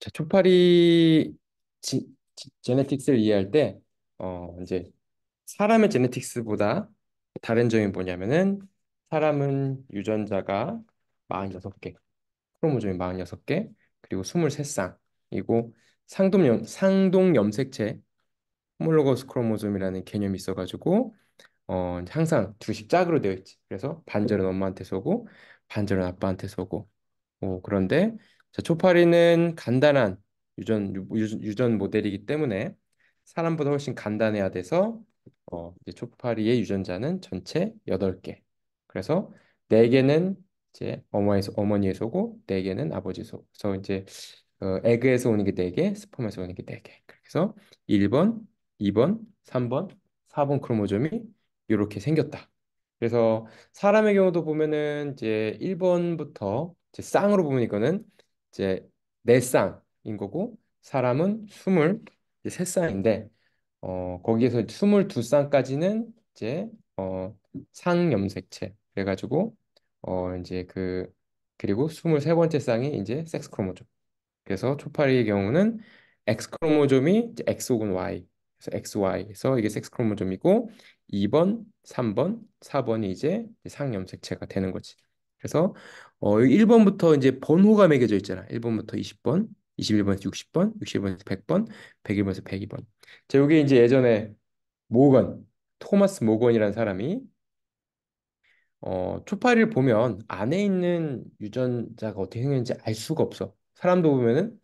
자, 초파리 제네틱스를 이해할 때, 이제 사람의 제네틱스보다 다른 점이 뭐냐면은 사람은 유전자가 46개, 크로모즘이 46개, 그리고 23쌍이고 상동 염색체, 호몰로거스 크로모즘이라는 개념이 있어가지고 항상 둘씩 짝으로 되어 있지. 그래서 반절은 엄마한테 쏘고 반절은 아빠한테 쏘고. 그런데 자, 초파리는 간단한 유전 모델이기 때문에 사람보다 훨씬 간단해야 돼서 이제 초파리의 유전자는 전체 8개. 그래서 4개는 이제 어머니의 소고 4개는 아버지 소. 그래서 이제 에그에서 오는 게 4개, 스펌에서 오는 게 4개. 그래서 1번, 2번, 3번, 4번 크로모즘이 이렇게 생겼다. 그래서 사람의 경우도 보면은 이제 1번부터 이제 쌍으로 보면 이거는 이제 4쌍인 거고 사람은 23쌍인데 거기에서 22쌍까지는 이제 상염색체 그래가지고 이제 그리고 23번째 쌍이 이제 섹스 크로모즘. 그래서 초파리의 경우는 X 크로모점이 이제 X 혹은 Y. 그래서 XY에서 이게 섹스 크로모점이고 2번, 3번, 4번이 이제 상염색체가 되는 거지. 그래서 1번부터 이제 번호가 매겨져 있잖아. 1번부터 20번, 21번에서 60번, 61번에서 100번, 101번에서 102번. 자, 요게 이제 예전에 모건, 토마스 모건이라는 사람이 초파리를 보면 안에 있는 유전자가 어떻게 생겼는지 알 수가 없어. 사람도 보면은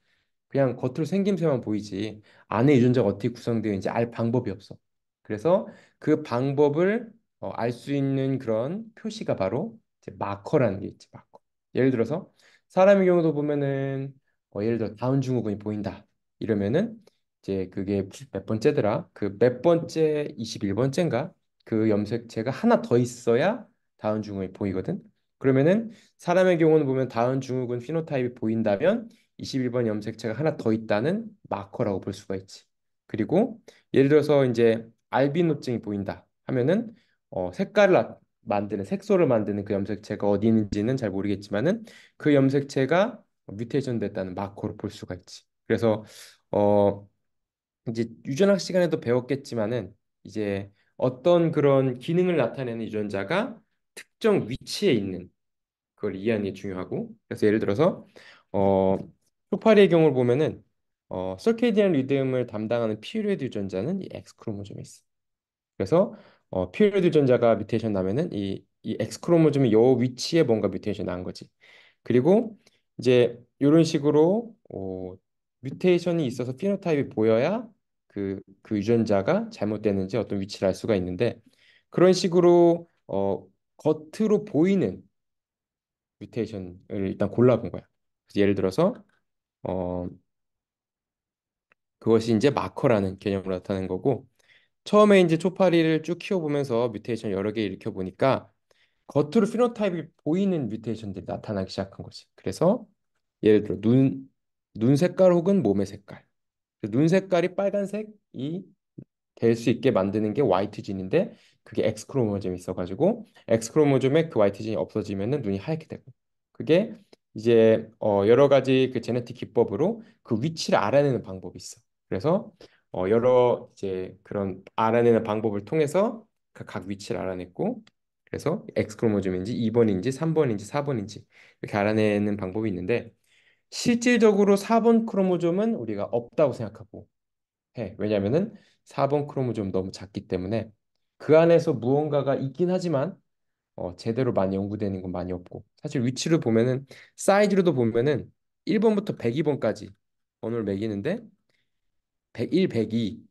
그냥 겉으로 생김새만 보이지 안에 유전자가 어떻게 구성되어 있는지 알 방법이 없어. 그래서 그 방법을 알 수 있는 그런 표시가 바로 이제 마커라는 게 있지, 마커. 예를 들어서 사람의 경우도 보면은 예를 들어 다운 증후군이 보인다. 이러면은 이제 그게 몇 번째더라? 그 몇 번째 21번째인가? 그 염색체가 하나 더 있어야 다운 증후군이 보이거든. 그러면은 사람의 경우는 보면 다운 증후군 피노타입이 보인다면 21번 염색체가 하나 더 있다는 마커라고 볼 수가 있지. 그리고 예를 들어서 이제 알비노증이 보인다 하면은 만드는 색소를 만드는 그 염색체가 어디 있는지는 잘 모르겠지만은 그 염색체가 뮤테이션 됐다는 마커로 볼 수가 있지. 그래서 어 이제 유전학 시간에도 배웠겠지만은 이제 어떤 그런 기능을 나타내는 유전자가 특정 위치에 있는 그걸 이해하는 게 중요하고 그래서 예를 들어서 어 쇼파리의 경우를 보면은 서케이디안 리듬을 담당하는 피리어드 유전자는 이 X 크로모점에 있어. 그래서 피리어드 유전자가 뮤테이션 나면은 이 X 크로모점의 요 위치에 뭔가 뮤테이션 난 거지. 그리고 이제 이런 식으로 뮤테이션이 있어서 피노타입이 보여야 그 유전자가 잘못되는지 어떤 위치를 알 수가 있는데 그런 식으로 겉으로 보이는 뮤테이션을 일단 골라본 거야. 그래서 예를 들어서 어, 그것이 이제 마커라는 개념으로 나타낸 거고 처음에 이제 초파리를 쭉 키워보면서 뮤테이션 여러 개 일으켜 보니까 겉으로 피노타입이 보이는 뮤테이션들이 나타나기 시작한 거지. 그래서 예를 들어 눈 색깔 혹은 몸의 색깔. 눈 색깔이 빨간색이 될 수 있게 만드는 게 화이트 진인데 그게 X 크로모점이 있어가지고 X 크로모점에 그 화이트 진이 없어지면은 눈이 하얗게 되고 그게 이제 여러 가지 그 제네틱 기법으로 그 위치를 알아내는 방법이 있어. 그래서 여러 이제 그런 알아내는 방법을 통해서 그각 위치를 알아냈고 그래서 X 크로모점인지 2번인지 3번인지 4번인지 이렇게 알아내는 방법이 있는데 실질적으로 4번 크로모점은 우리가 없다고 생각하고 해. 왜냐면은 4번 크로모좀 너무 작기 때문에 그 안에서 무언가가 있긴 하지만 제대로 많이 연구되는 건 많이 없고 사실 위치를 보면은 사이즈로도 보면은 1번부터 102번까지 번호를 매기는데 101, 102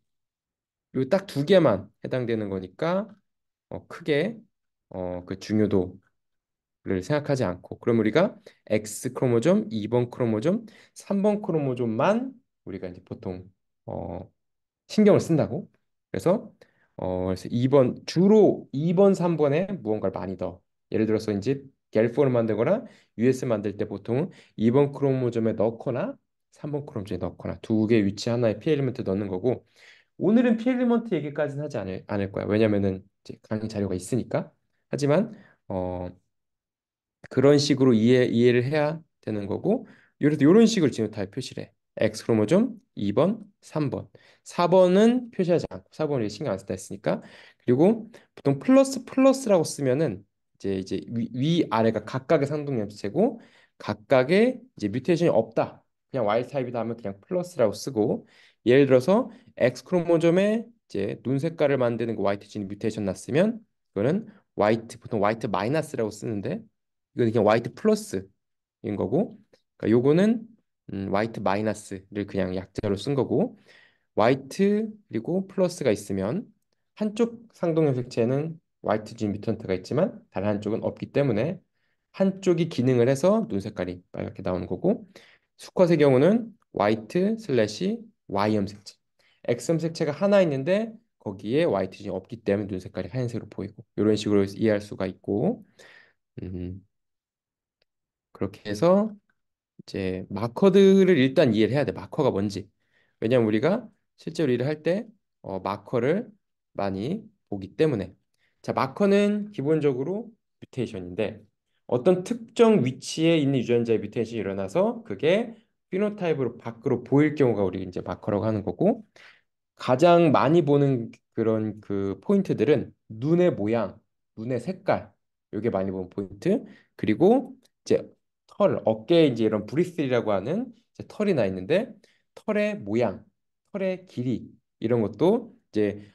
요 딱 두 개만 해당되는 거니까 크게 그 중요도를 생각하지 않고 그럼 우리가 X 크로모점, 2번 크로모점, 3번 크로모점만 우리가 이제 보통 어, 신경을 쓴다고. 그래서 2번 주로 2번, 3번에 무언가를 많이 넣어. 예를 들어서 이제 갤포를 만들거나 US 만들 때 보통 2번 크로모점에 넣거나 3번 크로모점에 넣거나 두 개 위치 하나에 피 엘리먼트 넣는 거고 오늘은 피 엘리먼트 얘기까지는 하지 않을 거야. 왜냐면은 이제 강의 자료가 있으니까. 하지만 그런 식으로 이해를 해야 되는 거고 이런 식으로 지노타입 표시를 해. X 크로모좀 2번, 3번. 4번은 표시하지 않고 4번을 신경 안 쓰다 했으니까. 그리고 보통 플러스 플러스라고 쓰면은 이제 위 아래가 각각의 상동 염색체고 각각의 이제 뮤테이션이 없다. 그냥 Y 타입이다 하면 그냥 플러스라고 쓰고 예를 들어서 X 크로모점에 이제 눈 색깔을 만드는 그 화이트 진 뮤테이션 났으면 그거는 화이트 보통 화이트 마이너스라고 쓰는데 이건 그냥 화이트 플러스인 거고 그러니까 요거는 화이트 마이너스를 그냥 약자로 쓴 거고 화이트 그리고 플러스가 있으면 한쪽 상동염 색체는 화이트 진 뮤턴트가 있지만 다른 한쪽은 없기 때문에 한쪽이 기능을 해서 눈 색깔이 빨갛게 나오는 거고 수컷의 경우는 화이트 슬래시 Y 염색체 X 염색체가 하나 있는데 거기에 화이트 진이 없기 때문에 눈 색깔이 하얀색으로 보이고 이런 식으로 이해할 수가 있고 음, 그렇게 해서 이제 마커들을 일단 이해를 해야 돼. 마커가 뭔지. 왜냐면 우리가 실제로 일을 할 때 마커를 많이 보기 때문에. 자, 마커는 기본적으로 뮤테이션인데 어떤 특정 위치에 있는 유전자의 뮤테이션이 일어나서 그게 피노타입으로 밖으로 보일 경우가 우리 이제 마커라고 하는 거고 가장 많이 보는 그런 그 포인트들은 눈의 모양, 눈의 색깔, 요게 많이 보는 포인트. 그리고 이제 털, 어깨에 이제 이런 브리스라고 하는 이제 털이 나 있는데 털의 모양, 털의 길이 이런 것도 이제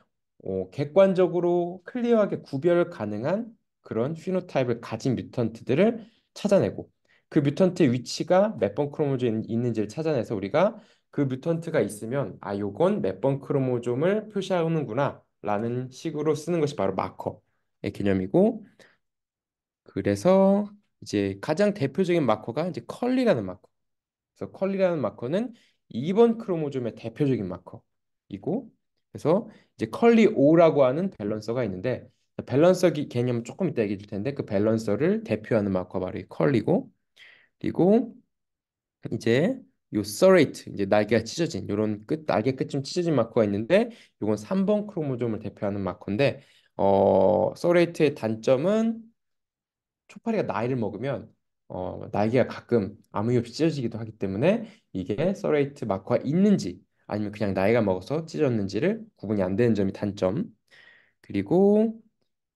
객관적으로 클리어하게 구별 가능한 그런 피노타입을 가진 뮤턴트들을 찾아내고 그 뮤턴트의 위치가 몇 번 크로모조에 있는지를 찾아내서 우리가 그 뮤턴트가 있으면 아 요건 몇 번 크로모좀을 표시하는구나 라는 식으로 쓰는 것이 바로 마커의 개념이고 그래서 이제 가장 대표적인 마커가 이제 컬리라는 마커. 그래서 컬리라는 마커는 2번 크로모좀의 대표적인 마커이고 그래서 이제 컬리 O라고 하는 밸런서가 있는데 밸런서 개념 조금 이따 얘기해 줄 텐데 그 밸런서를 대표하는 마커가 바로 이 컬리고 그리고 이제 요 서레이트 이제 날개가 찢어진 요런 끝 날개 끝좀 찢어진 마커가 있는데 요건 3번 크로모좀을 대표하는 마커인데 서레이트의 단점은 초파리가 나이를 먹으면 날개가 가끔 아무 이유 없이 찢어지기도 하기 때문에 이게 서레이트 마커가 있는지 아니면 그냥 나이가 먹어서 찢어졌는지를 구분이 안 되는 점이 단점.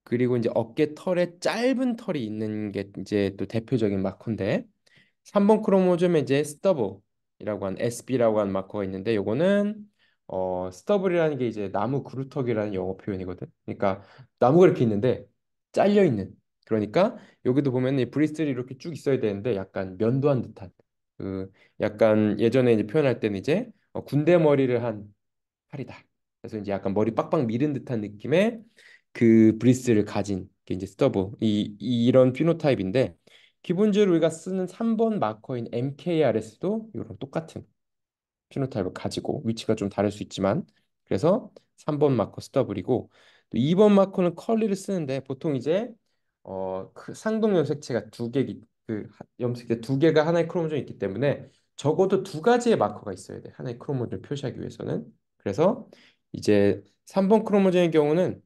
그리고 이제 어깨 털에 짧은 털이 있는 게 이제 또 대표적인 마커인데 3번 크로모즘에 이제 스터블이라고 하는 SB라고 하는 마커가 있는데 요거는 스터블이라는 게 이제 나무 그루터기라는 영어 표현이거든. 그러니까 나무가 이렇게 있는데 잘려 있는. 그러니까 여기도 보면 이 브리스틀이 이렇게 쭉 있어야 되는데 약간 면도한 듯한 그 약간 예전에 이제 표현할 때는 이제 군대 머리를 한 팔이다. 그래서 이제 약간 머리 빡빡 밀은 듯한 느낌의 그 브리스를 가진 게 이제 스터브 이런 피노타입인데 기본적으로 우리가 쓰는 3번 마커인 MKRS도 이런 똑같은 피노타입을 가지고 위치가 좀 다를 수 있지만 그래서 3번 마커 스터블이고 또 2번 마커는 컬리를 쓰는데 보통 이제 그 상동 염색체가 염색체 두 개가 하나의 크로모점이 있기 때문에 적어도 두 가지의 마커가 있어야 돼. 하나의 크로모점을 표시하기 위해서는. 그래서 이제 3번 크로모점의 경우는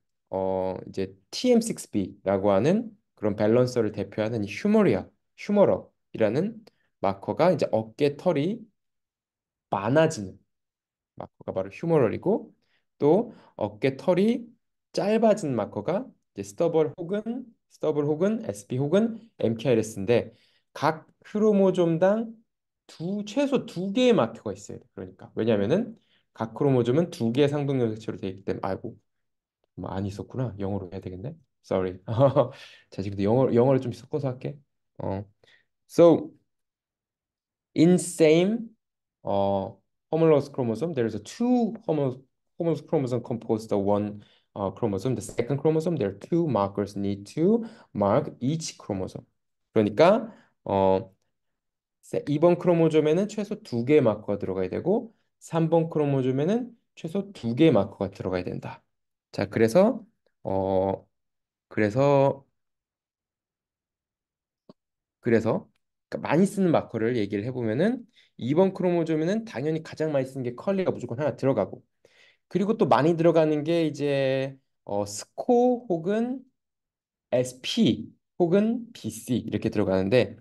이제 TM6B라고 하는 그런 밸런서를 대표하는 이 휴머러이라는 마커가 이제 어깨 털이 많아지는 마커가 바로 휴머럴이고 또 어깨 털이 짧아진 마커가 이제 스터블 혹은 SP 혹은 MKRS인데 각 크로모좀당 최소 두 개의 마커가 있어야 돼. 그러니까 왜냐면은 각 크로모좀은 두 개의 상동 염색체로 되어 있기 때문에 아이고 뭐 안 있었구나. 영어로 해야 되겠네. Sorry. 자, 지금 영어를 좀 섞어서 할게. So in same uh, homologous chromosome, there is a two homologous chromosome composed of one chromosome. The second chromosome, there are two markers need to mark each chromosome. 그러니까 2번 크로모점에는 최소 두 개의 마커가 들어가야 되고 3번 크로모점에는 최소 두 개의 마커가 들어가야 된다. 자, 어, 그래서 그래서 그러니까 많이 쓰는 마커를 얘기를 해보면은 2번 크로모점에는 당연히 가장 많이 쓰는 게 컬리가 무조건 하나 들어가고 그리고 또 많이 들어가는 게 이제 스코 혹은 SP 혹은 BC 이렇게 들어가는데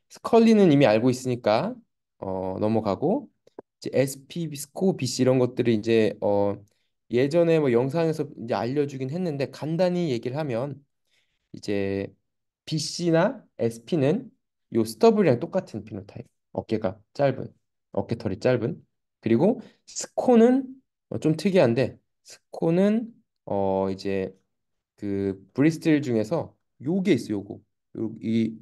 스컬리는 이미 알고 있으니까 넘어가고 이제 SP, 스코, BC 이런 것들을 이제 예전에 뭐 영상에서 이제 알려주긴 했는데 간단히 얘기를 하면 이제 BC나 SP는 요 스터블이랑 똑같은 피노타입. 어깨가 짧은, 어깨털이 짧은. 그리고 스코는 좀 특이한데 스코는 이제 그 브리스틀 중에서 요게 있어 요거. 이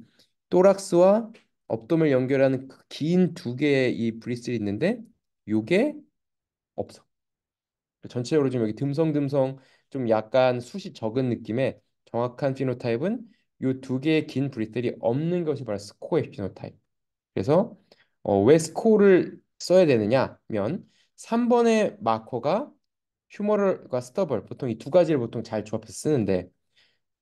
토락스와 업돔을 연결하는 그 긴 두 개의 이 브리스틀이 있는데 요게 없어. 전체적으로 지금 여기 듬성듬성 좀 약간 숱이 적은 느낌의 정확한 피노타입은 요 두 개의 긴 브리틀이 없는 것이 바로 스코어의 피노타입. 그래서 왜 스코어를 써야 되느냐면 3번의 마커가 휴머럴과 스터블 보통 이 두 가지를 보통 잘 조합해서 쓰는데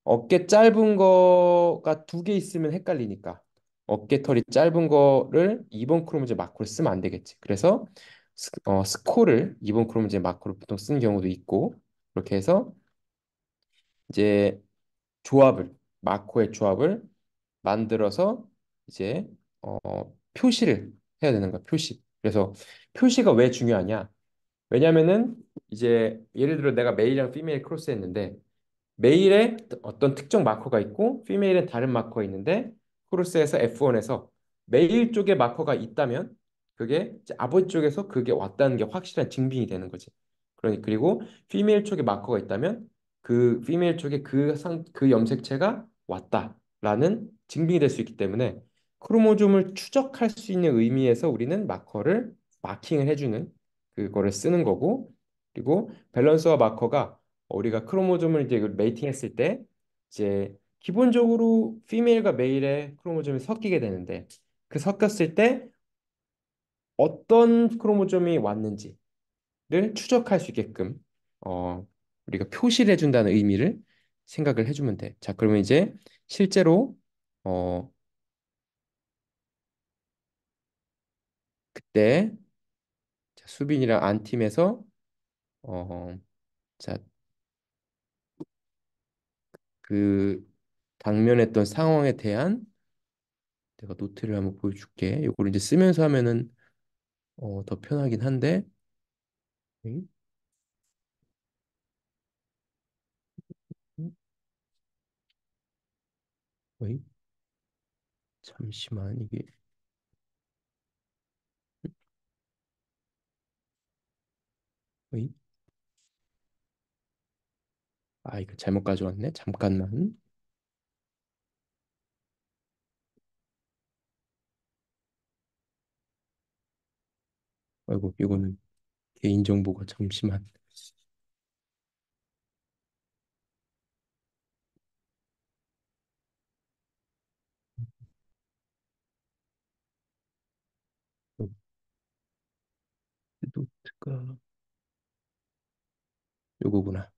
어깨 짧은 거가 두 개 있으면 헷갈리니까 어깨털이 짧은 거를 2번 크로모제 마커로 쓰면 안 되겠지. 그래서 스코를 2번 크로모제 마커로 보통 쓰는 경우도 있고 그렇게 해서 이제 조합을 마커의 조합을 만들어서 이제 표시를 해야 되는 거야. 표시. 그래서 표시가 왜 중요하냐? 왜냐면은 이제 예를 들어 내가 메일이랑 피메일 크로스 했는데 메일에 어떤 특정 마커가 있고 피메일엔 다른 마커가 있는데 크로스에서 F1에서 메일 쪽에 마커가 있다면 그게 이제 아버지 쪽에서 그게 왔다는 게 확실한 증빙이 되는 거지. 그러니 그리고 피메일 쪽에 마커가 있다면 그 피메일 쪽에 그 염색체가 왔다라는 증빙이 될 수 있기 때문에 크로모좀을 추적할 수 있는 의미에서 우리는 마커를 마킹을 해주는 그거를 쓰는 거고 그리고 밸런스와 마커가 우리가 크로모좀을 이제 메이팅 했을 때 이제 기본적으로 피메일과 메일의 크로모좀이 섞이게 되는데 그 섞였을 때 어떤 크로모좀이 왔는지를 추적할 수 있게끔 우리가 표시를 해준다는 의미를 생각을 해주면 돼. 자, 그러면 이제 실제로 어, 그때 자, 수빈이랑 안 팀에서 어, 자, 그 당면했던 상황에 대한 내가 노트를 한번 보여줄게. 이걸 이제 쓰면서 하면은 더 편하긴 한데, 응? 응? 어이? 잠시만 이게, 어이? 아 이거 잘못 가져왔네. 잠깐만. 아이고 이거는 개인정보가 잠시만. 어, 노트가 요거구나.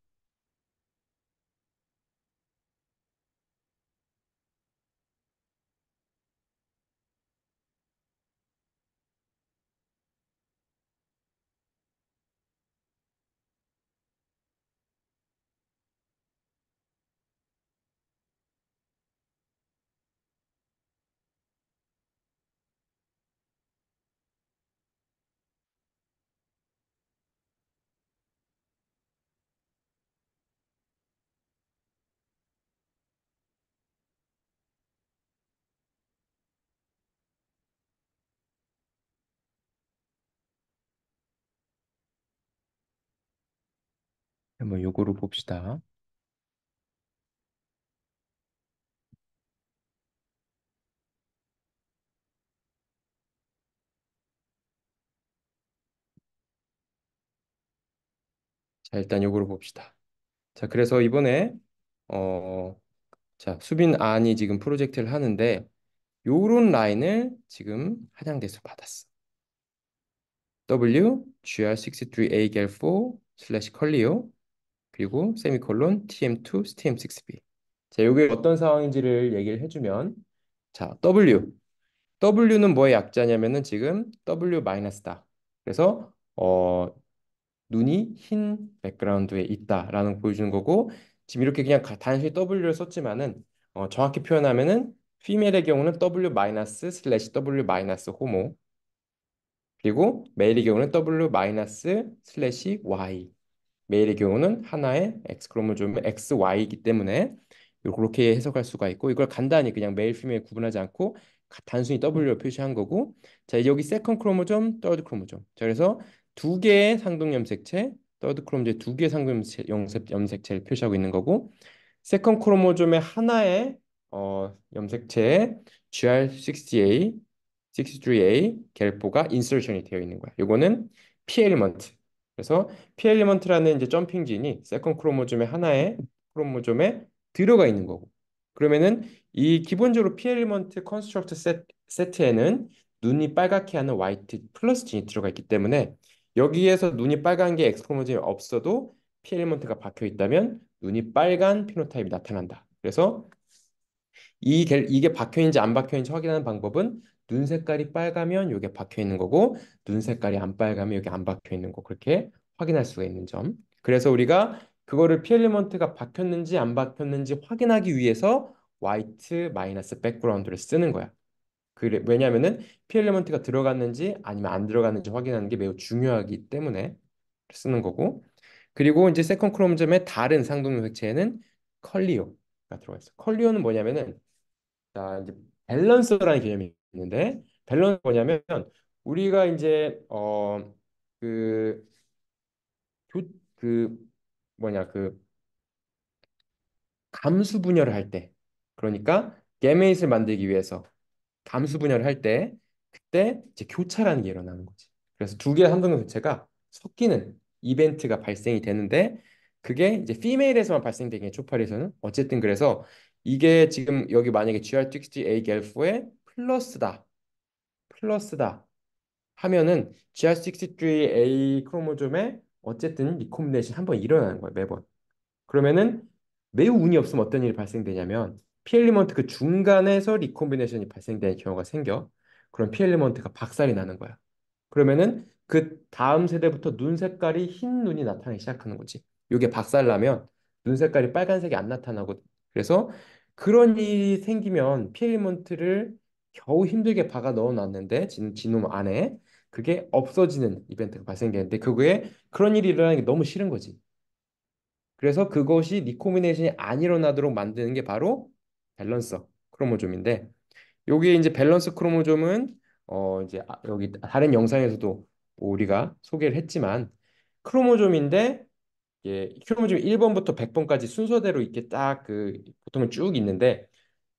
한번 요거로 봅시다. 자 일단 요거로 봅시다. 자 그래서 이번에 어, 자 수빈 안이 지금 프로젝트를 하는데 요런 라인을 지금 한양대에서 받았어. W GR63A 갤4 슬래시 컬리오 그리고 세미콜론 TM2 STM6B. 자, 이게 어떤 상황인지를 얘기를 해주면 자, W는 뭐의 약자냐면은 지금 W-다. 그래서 눈이 흰 백그라운드에 있다라는 거 보여주는 거고 지금 이렇게 그냥 단순히 W를 썼지만은 정확히 표현하면은 피메일의 경우는 W- 슬래시 W- 호모 그리고 메일의 경우는 W 마이너스 슬래시 Y. 메일의 경우는 하나의 X 크로모솜의 XY이기 때문에 이렇게 해석할 수가 있고 이걸 간단히 그냥 메일 피메일 구분하지 않고 단순히 W로 표시한 거고 자 이제 여기 세컨 크로모솜, 더드 크로모솜 자 그래서 두 개의 상동 염색체 더드 크로모솜 두 개의 상동 염색체를 표시하고 있는 거고 세컨 크로모솜의 하나의 염색체에 GR60A, 63A 겔포가 인서션이 되어 있는 거야. 요거는 P 엘리먼트. 그래서 P 엘리먼트라는 이제 점핑 진이 세컨 크로모솜의 하나의 크로모솜에 들어가 있는 거고. 그러면은 이 기본적으로 P 엘리먼트 컨스트럭트 세트에는 눈이 빨갛게 하는 화이트 플러스 진이 들어가 있기 때문에 여기에서 눈이 빨간 게 X 크로모솜이 없어도 P 엘리먼트가 박혀 있다면 눈이 빨간 피노타입이 나타난다. 그래서 이게 박혀 있는지 안 박혀 있는지 확인하는 방법은 눈 색깔이 빨가면 이게 박혀 있는 거고 눈 색깔이 안 빨가면 여기 안 박혀 있는 거 그렇게 확인할 수가 있는 점. 그래서 우리가 그거를 피 엘리먼트가 박혔는지 안 박혔는지 확인하기 위해서 화이트 마이너스 백그라운드를 쓰는 거야. 그래, 왜냐하면은 피 엘리먼트가 들어갔는지 아니면 안 들어갔는지 확인하는 게 매우 중요하기 때문에 쓰는 거고. 그리고 이제 세컨 크롬점의 다른 상동 색채에는 컬리오가 들어가 있어. 컬리오는 뭐냐면은 자 이제 밸런서라는 개념이 있는데 밸런스 뭐냐면 우리가 이제 그 그 뭐냐 그 감수 분열을 할 때 그러니까 게메잇을 만들기 위해서 감수 분열을 할 때 그때 이제 교차라는 게 일어나는 거지. 그래서 두 개의 삼성성 교체가 섞이는 이벤트가 발생이 되는데 그게 이제 피메일에서만 발생되는 게 초파리에서는 어쨌든 그래서 이게 지금 여기 만약에 GR60A 갤프의 플러스다 하면은 GR63A 크로모솜에 어쨌든 리콤비네이션 한 번 일어나는 거예요 매번. 그러면은 매우 운이 없으면 어떤 일이 발생되냐면 피 엘리먼트 그 중간에서 리콤비네이션이 발생되는 경우가 생겨. 그럼 피 엘리먼트가 박살이 나는 거야. 그러면은 그 다음 세대부터 눈 색깔이 흰 눈이 나타나기 시작하는 거지. 이게 박살나면 눈 색깔이 빨간색이 안 나타나고 그래서 그런 일이 생기면 피 엘리먼트를 겨우 힘들게 박아 넣어놨는데 지놈 안에 그게 없어지는 이벤트가 발생되는데 그거에 그런 일이 일어나는 게 너무 싫은 거지. 그래서 그것이 리코미네이션이 안 일어나도록 만드는 게 바로 밸런서 크로모솜인데 여기 이제 밸런스 크로모솜은 이제 여기 다른 영상에서도 우리가 소개를 했지만 크로모솜인데 크로모솜 1번부터 100번까지 순서대로 이렇게 딱 그 보통은 쭉 있는데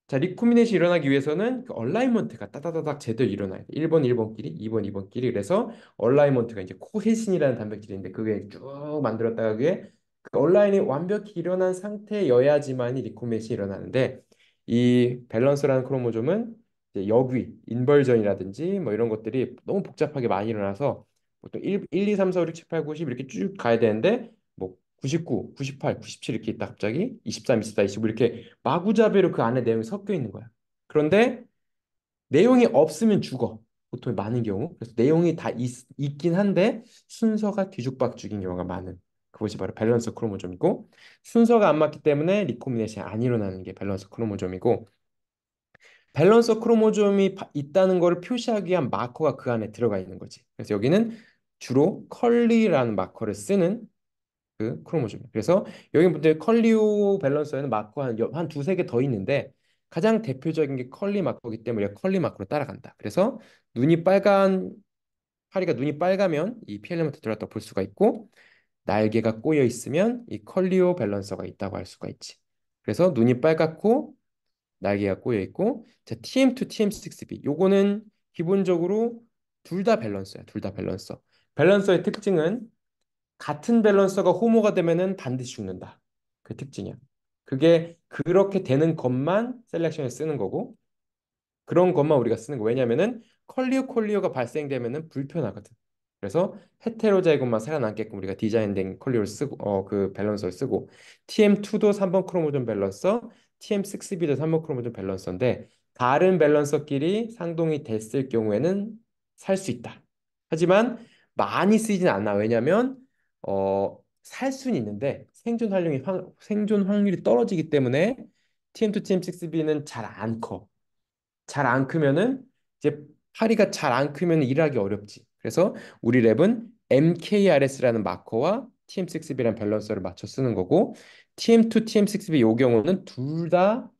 자, 리코미네이션이 일어나기 위해서는 그 얼라이먼트가 따다다닥 제대로 일어나야 돼. 1번 1번끼리, 2번 2번끼리. 그래서 얼라이먼트가 이제 코헤신이라는 단백질인데 그게 쭉 만들었다가 그게 그 얼라인이 완벽히 일어난 상태여야지만이 리코미네이션이 일어나는데 이 밸런스라는 크로모솜은 이제 역위, 인벌전이라든지 뭐 이런 것들이 너무 복잡하게 많이 일어나서 보통 1, 2, 3, 4, 5, 6, 7, 8, 90 이렇게 쭉 가야 되는데 뭐 99, 98, 97 이렇게 있다 갑자기 23, 24, 25 이렇게 마구잡이로 그 안에 내용이 섞여 있는 거야. 그런데 내용이 없으면 죽어. 보통 많은 경우. 그래서 내용이 다 있긴 한데 순서가 뒤죽박죽인 경우가 많은. 그것이 바로 밸런스 크로모솜이고 순서가 안 맞기 때문에 리코미네이션이 안 일어나는 게 밸런스 크로모솜이고 밸런스 크로모솜이 있다는 것을 표시하기 위한 마커가 그 안에 들어가 있는 거지. 그래서 여기는 주로 컬리라는 마커를 쓰는 그 크로모솜. 그래서 여기 보면 컬리오 밸런서에는 마커 한 두세 개 더 있는데 가장 대표적인 게 컬리 마커이기 때문에 컬리 마커로 따라간다. 그래서 눈이 빨간 파리가 눈이 빨가면 이 피 엘리먼트 들어갔다 볼 수가 있고 날개가 꼬여 있으면 이 컬리오 밸런서가 있다고 할 수가 있지. 그래서 눈이 빨갛고 날개가 꼬여 있고 자 TM2, TM6B 요거는 기본적으로 둘 다 밸런서야. 둘 다 밸런서. 밸런서의 특징은 같은 밸런서가 호모가 되면은 반드시 죽는다. 그 특징이야. 그게 그렇게 되는 것만 셀렉션에 쓰는 거고 그런 것만 우리가 쓰는 거. 왜냐면은 컬리오가 발생되면은 불편하거든. 그래서 헤테로자이곤만 살아남게끔 우리가 디자인된 컬리오를 쓰고 그 밸런서를 쓰고 TM2도 3번 크로모존 밸런서, TM6B도 3번 크로모존 밸런서인데 다른 밸런서끼리 상동이 됐을 경우에는 살 수 있다. 하지만 많이 쓰이진 않아. 왜냐면 살 수는 있는데 생존 확률이 떨어지기 때문에 TM2, TM6B는 잘 안 커. 잘 안 크면은 이제 파리가 잘 안 크면 일하기 어렵지. 그래서 우리 랩은 MKRS라는 마커와 TM6B라는 밸런서를 맞춰 쓰는 거고 TM2, TM6B 이 경우는 둘 다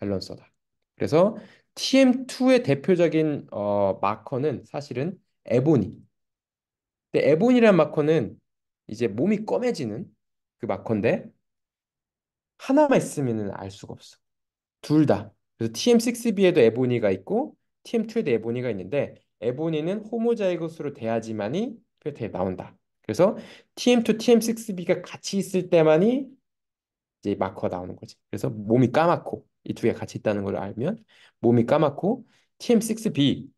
밸런서다. 그래서 TM2의 대표적인 마커는 사실은 에보니. 근데 에보니라는 마커는 이제 몸이 검해지는 그 마커인데 하나만 있으면 알 수가 없어. 둘 다. 그래서 TM6B에도 에보니가 있고 TM2에도 에보니가 있는데 에보니는 호모자이고스로 돼야지만이 표현이 나온다. 그래서 TM2, TM6B가 같이 있을 때만이 이제 마커가 나오는 거지. 그래서 몸이 까맣고 이 두 개 같이 있다는 걸 알면 몸이 까맣고 TM6B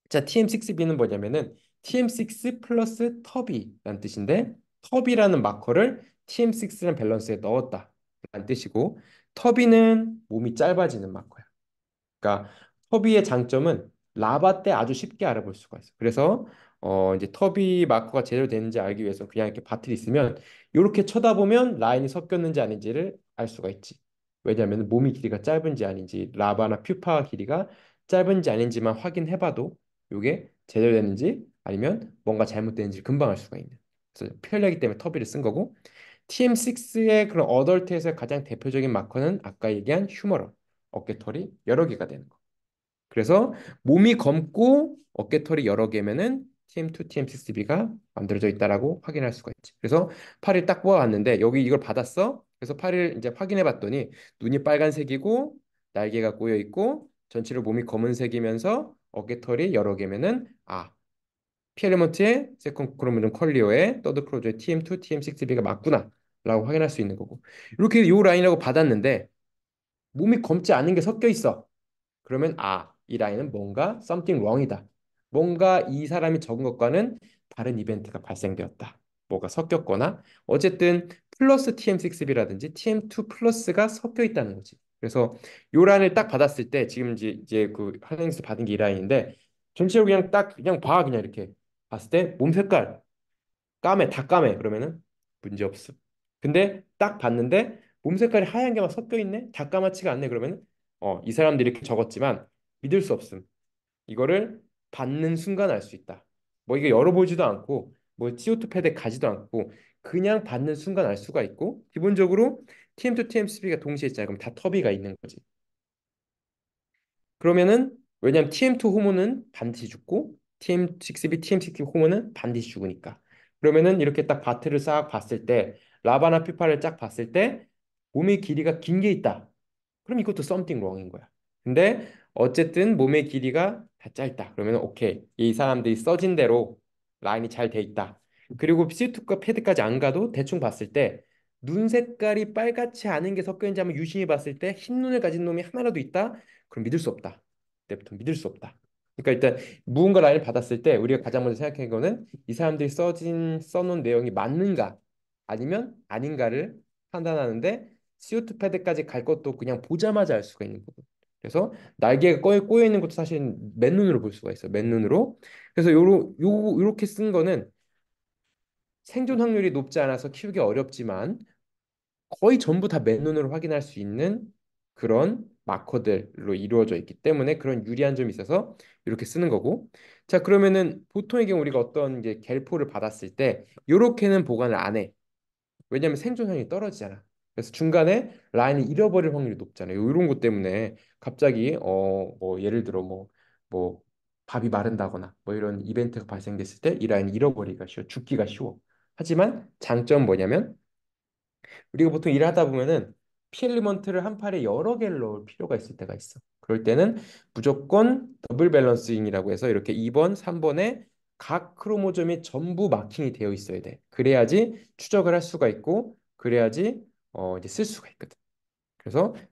자, TM6B는 뭐냐면은 TM6 플러스 터비라는 뜻인데 터비라는 마커를 TM6라는 밸런스에 넣었다 라는 뜻이고 터비는 몸이 짧아지는 마커야. 그러니까 터비의 장점은 라바 때 아주 쉽게 알아볼 수가 있어. 그래서 이제 터비 마커가 제대로 되는지 알기 위해서 그냥 이렇게 바틀이 있으면 이렇게 쳐다보면 라인이 섞였는지 아닌지를 알 수가 있지. 왜냐하면 몸이 길이가 짧은지 아닌지 라바나 퓨파 길이가 짧은지 아닌지만 확인해봐도 이게 제대로 되는지 아니면 뭔가 잘못되는지 금방 알 수가 있는. 그래서 편리하기 때문에 터비를 쓴 거고 TM6의 그런 어덜트에서 가장 대표적인 마커는 아까 얘기한 휴머럴. 어깨털이 여러 개가 되는 거. 그래서 몸이 검고 어깨털이 여러 개면은 TM2, TM6B가 만들어져 있다라고 확인할 수가 있지. 그래서 팔을 딱 뽑아봤는데 여기 이걸 받았어. 그래서 팔을 이제 확인해 봤더니 눈이 빨간색이고 날개가 꼬여 있고 전체로 몸이 검은색이면서 어깨털이 여러 개면은 피에르몬트의 세컨 크로모좀 컬리오의 더드 크로조의 TM2, TM6B가 맞구나라고 확인할 수 있는 거고. 이렇게 요 라인이라고 받았는데 몸이 검지 않은 게 섞여 있어. 그러면 이 라인은 뭔가 something wrong이다. 뭔가 이 사람이 적은 것과는 다른 이벤트가 발생되었다. 뭐가 섞였거나 어쨌든 플러스 TM6B라든지 TM2 플러스가 섞여 있다는 거지. 그래서 요 라인을 딱 받았을 때 지금 이제 그 하나님께서 받은 게 이 라인인데 전체로 그냥 딱 그냥 봐 그냥 이렇게 봤을 때 몸 색깔 까매 다 까매 그러면은 문제 없음. 근데 딱 봤는데 몸 색깔이 하얀 게 막 섞여 있네 다 까맣지가 않네 그러면은 이 사람들이 이렇게 적었지만 믿을 수 없음. 이거를 받는 순간 알 수 있다. 뭐 이게 열어보지도 않고 뭐 CO2 패드에 가지도 않고 그냥 받는 순간 알 수가 있고 기본적으로 TM2, TM3가 동시에 있잖아. 그럼 다 터비가 있는 거지. 그러면은 왜냐면 TM2 호모는 반드시 죽고 TM6B, TM6B 호모는 반드시 죽으니까. 그러면은 이렇게 딱 바트를 싹 봤을 때 라바나 피파를 쫙 봤을 때 몸의 길이가 긴 게 있다. 그럼 이것도 something wrong인 거야. 근데 어쨌든 몸의 길이가 다 짧다. 그러면 오케이. 이 사람들이 써진 대로 라인이 잘 돼 있다. 그리고 C2과 패드까지 안 가도 대충 봤을 때 눈 색깔이 빨갛지 않은 게 섞여 있는지 한번 유심히 봤을 때 흰 눈을 가진 놈이 하나라도 있다. 그럼 믿을 수 없다. 그때부터 믿을 수 없다. 그러니까 일단 무언가 라인을 받았을 때 우리가 가장 먼저 생각하는 거는 이 사람들이 써놓은 내용이 맞는가 아니면 아닌가를 판단하는데 CO2 패드까지 갈 것도 그냥 보자마자 알 수가 있는 부분. 그래서 날개가 꼬여 있는 것도 사실 맨눈으로 볼 수가 있어요. 맨눈으로. 그래서 요렇게 쓴 거는 생존 확률이 높지 않아서 키우기 어렵지만 거의 전부 다 맨눈으로 확인할 수 있는 그런 마커들로 이루어져 있기 때문에 그런 유리한 점이 있어서 이렇게 쓰는 거고. 자, 그러면은 보통의 경우 우리가 어떤 이제 겔포를 받았을 때 이렇게는 보관을 안 해. 왜냐하면 생존성이 떨어지잖아. 그래서 중간에 라인을 잃어버릴 확률이 높잖아요. 이런 것 때문에 갑자기 뭐 예를 들어 뭐 밥이 마른다거나 뭐 이런 이벤트가 발생됐을 때 이 라인을 잃어버리기가 쉬워, 죽기가 쉬워. 하지만 장점은 뭐냐면 우리가 보통 일을 하다 보면은 피엘리먼트를 한 팔에 여러 개를 넣을 필요가 있을 때가 있어. 그럴 때는 무조건 더블 밸런싱이라고 해서 이렇게 2번, 3번에 각 크로모점이 전부 마킹이 되어 있어야 돼. 그래야지 추적을 할 수가 있고 그래야지 이제 쓸 수가 있거든.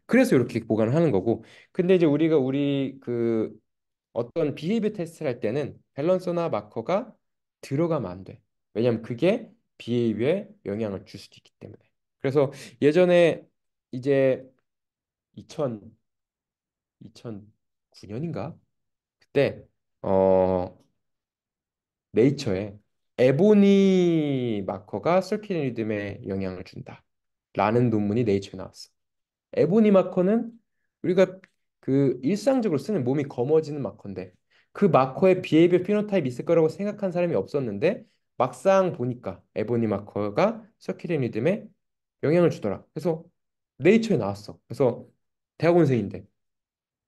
그래서 이렇게 보관을 하는 거고. 근데 이제 우리가 우리 그 어떤 비헤이비어 테스트를 할 때는 밸런서나 마커가 들어가면 안 돼. 왜냐면 그게 비헤이비어에 영향을 줄 수도 있기 때문에. 그래서 예전에 이제 2000, 2009년인가? 그때 어 네이처에 에보니 마커가 서circadian 리듬에 영향을 준다. 라는 논문이 네이처에 나왔어. 에보니 마커는 우리가 그 일상적으로 쓰는 몸이 검어지는 마커인데 그 마커에 비헤이비어 피노타입이 있을 거라고 생각한 사람이 없었는데 막상 보니까 에보니 마커가 서circadian 리듬에 영향을 주더라. 그래서 네이처에 나왔어. 그래서 대학원생인데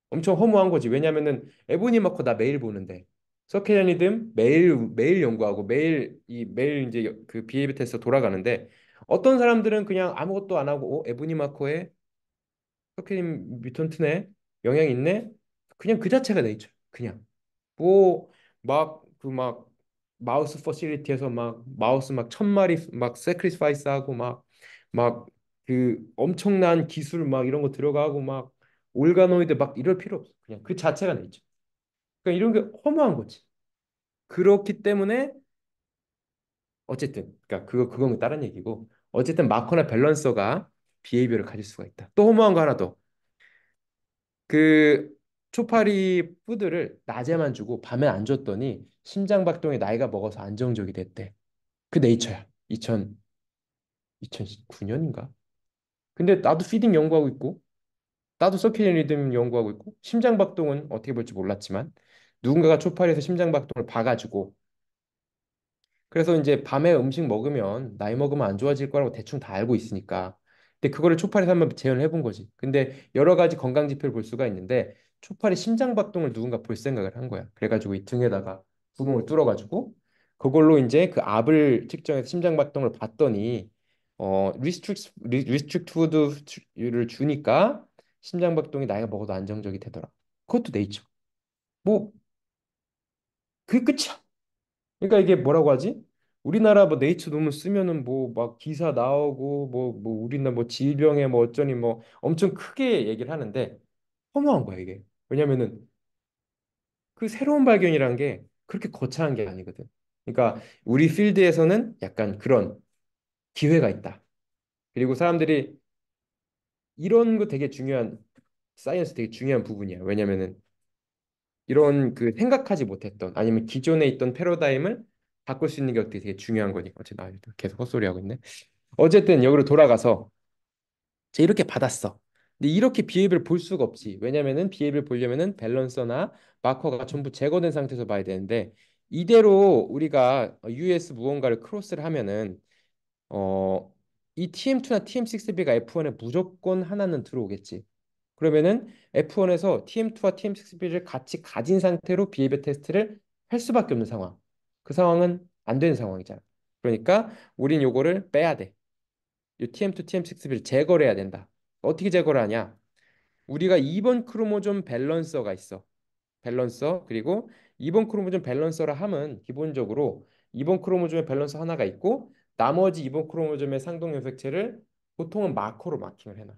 엄청 허무한 거지. 왜냐면은 에보니 마커 나 매일 보는데 서circadian 리듬 매일 매일 연구하고 매일 이제 그 비헤이비어 테스트 돌아가는데 어떤 사람들은 그냥 아무것도 안 하고 에보니 마커에 서circadian 뮤턴트네 영향이 있네. 그냥 그 자체가 네이처. 그냥. 뭐 막 그 막 마우스 퍼실리티에서 막 마우스 막 1,000마리 막 세크리파이스 하고 막 그 엄청난 기술 막 이런 거 들어가고 막 올가노이드 막 이럴 필요 없어. 그냥 그 자체가 내죠. 그러니까 이런 게 허무한 거지. 그렇기 때문에 어쨌든 그러니까 그건 다른 얘기고 어쨌든 마커나 밸런서가 비헤이비어를 가질 수가 있다. 또 허무한 거 하나 더. 그 초파리 푸드를 낮에만 주고 밤에 안 줬더니 심장 박동이 나이가 먹어서 안정적이 됐대. 그 네이처야. 2009년인가? 근데 나도 피딩 연구하고 있고 나도 서circadian 리듬 연구하고 있고 심장 박동은 어떻게 볼지 몰랐지만 누군가가 초파리에서 심장 박동을 봐가지고 그래서 이제 밤에 음식 먹으면 나이 먹으면 안 좋아질 거라고 대충 다 알고 있으니까. 근데 그거를 초파리에서 한번 재현을 해본 거지. 근데 여러 가지 건강 지표를 볼 수가 있는데 초파리 심장 박동을 누군가 볼 생각을 한 거야. 그래가지고 이 등에다가 구멍을 뚫어가지고 그걸로 이제 그 압을 측정해서 심장 박동을 봤더니 리스트릭트 푸드를 주니까 심장 박동이 나이가 먹어도 안정적이 되더라. 그것도 네이처. 뭐 그게 끝이야. 그러니까 이게 뭐라고 하지? 우리나라 뭐 네이처 논문 쓰면은 뭐 막 기사 나오고 뭐 우리나라 뭐 질병에 뭐 어쩌니 뭐 엄청 크게 얘기를 하는데 허무한 거야 이게. 왜냐면은 그 새로운 발견이란 게 그렇게 거창한 게 아니거든. 그러니까 우리 필드에서는 약간 그런 기회가 있다. 그리고 사람들이 이런 거 되게 중요한 사이언스 되게 중요한 부분이야. 왜냐면은 이런 그 생각하지 못했던 아니면 기존에 있던 패러다임을 바꿀 수 있는 게 어떻게 되게 중요한 거니까. 어쨌든 계속 헛소리하고 있네. 어쨌든 여기로 돌아가서 제 이렇게 받았어. 근데 이렇게 비heb을 볼 수가 없지. 왜냐면은 비heb을 보려면은 밸런서나 마커가 전부 제거된 상태에서 봐야 되는데 이대로 우리가 US 무언가를 크로스를 하면은 어, 이 TM2나 TM6B가 F1에 무조건 하나는 들어오겠지. 그러면은 F1에서 TM2와 TM6B를 같이 가진 상태로 비헤이비어 테스트를 할 수밖에 없는 상황. 그 상황은 안 되는 상황이잖아. 그러니까 우린 요거를 빼야 돼. 이 TM2, TM6B를 제거를 해야 된다. 어떻게 제거를 하냐? 우리가 2번 크로모좀 밸런서가 있어. 밸런서 그리고 2번 크로모좀 밸런서라 함은 기본적으로 2번 크로모좀의 밸런서 하나가 있고 나머지 2번 크로모점의 상동 염색체를 보통은 마커로 마킹을 해놔.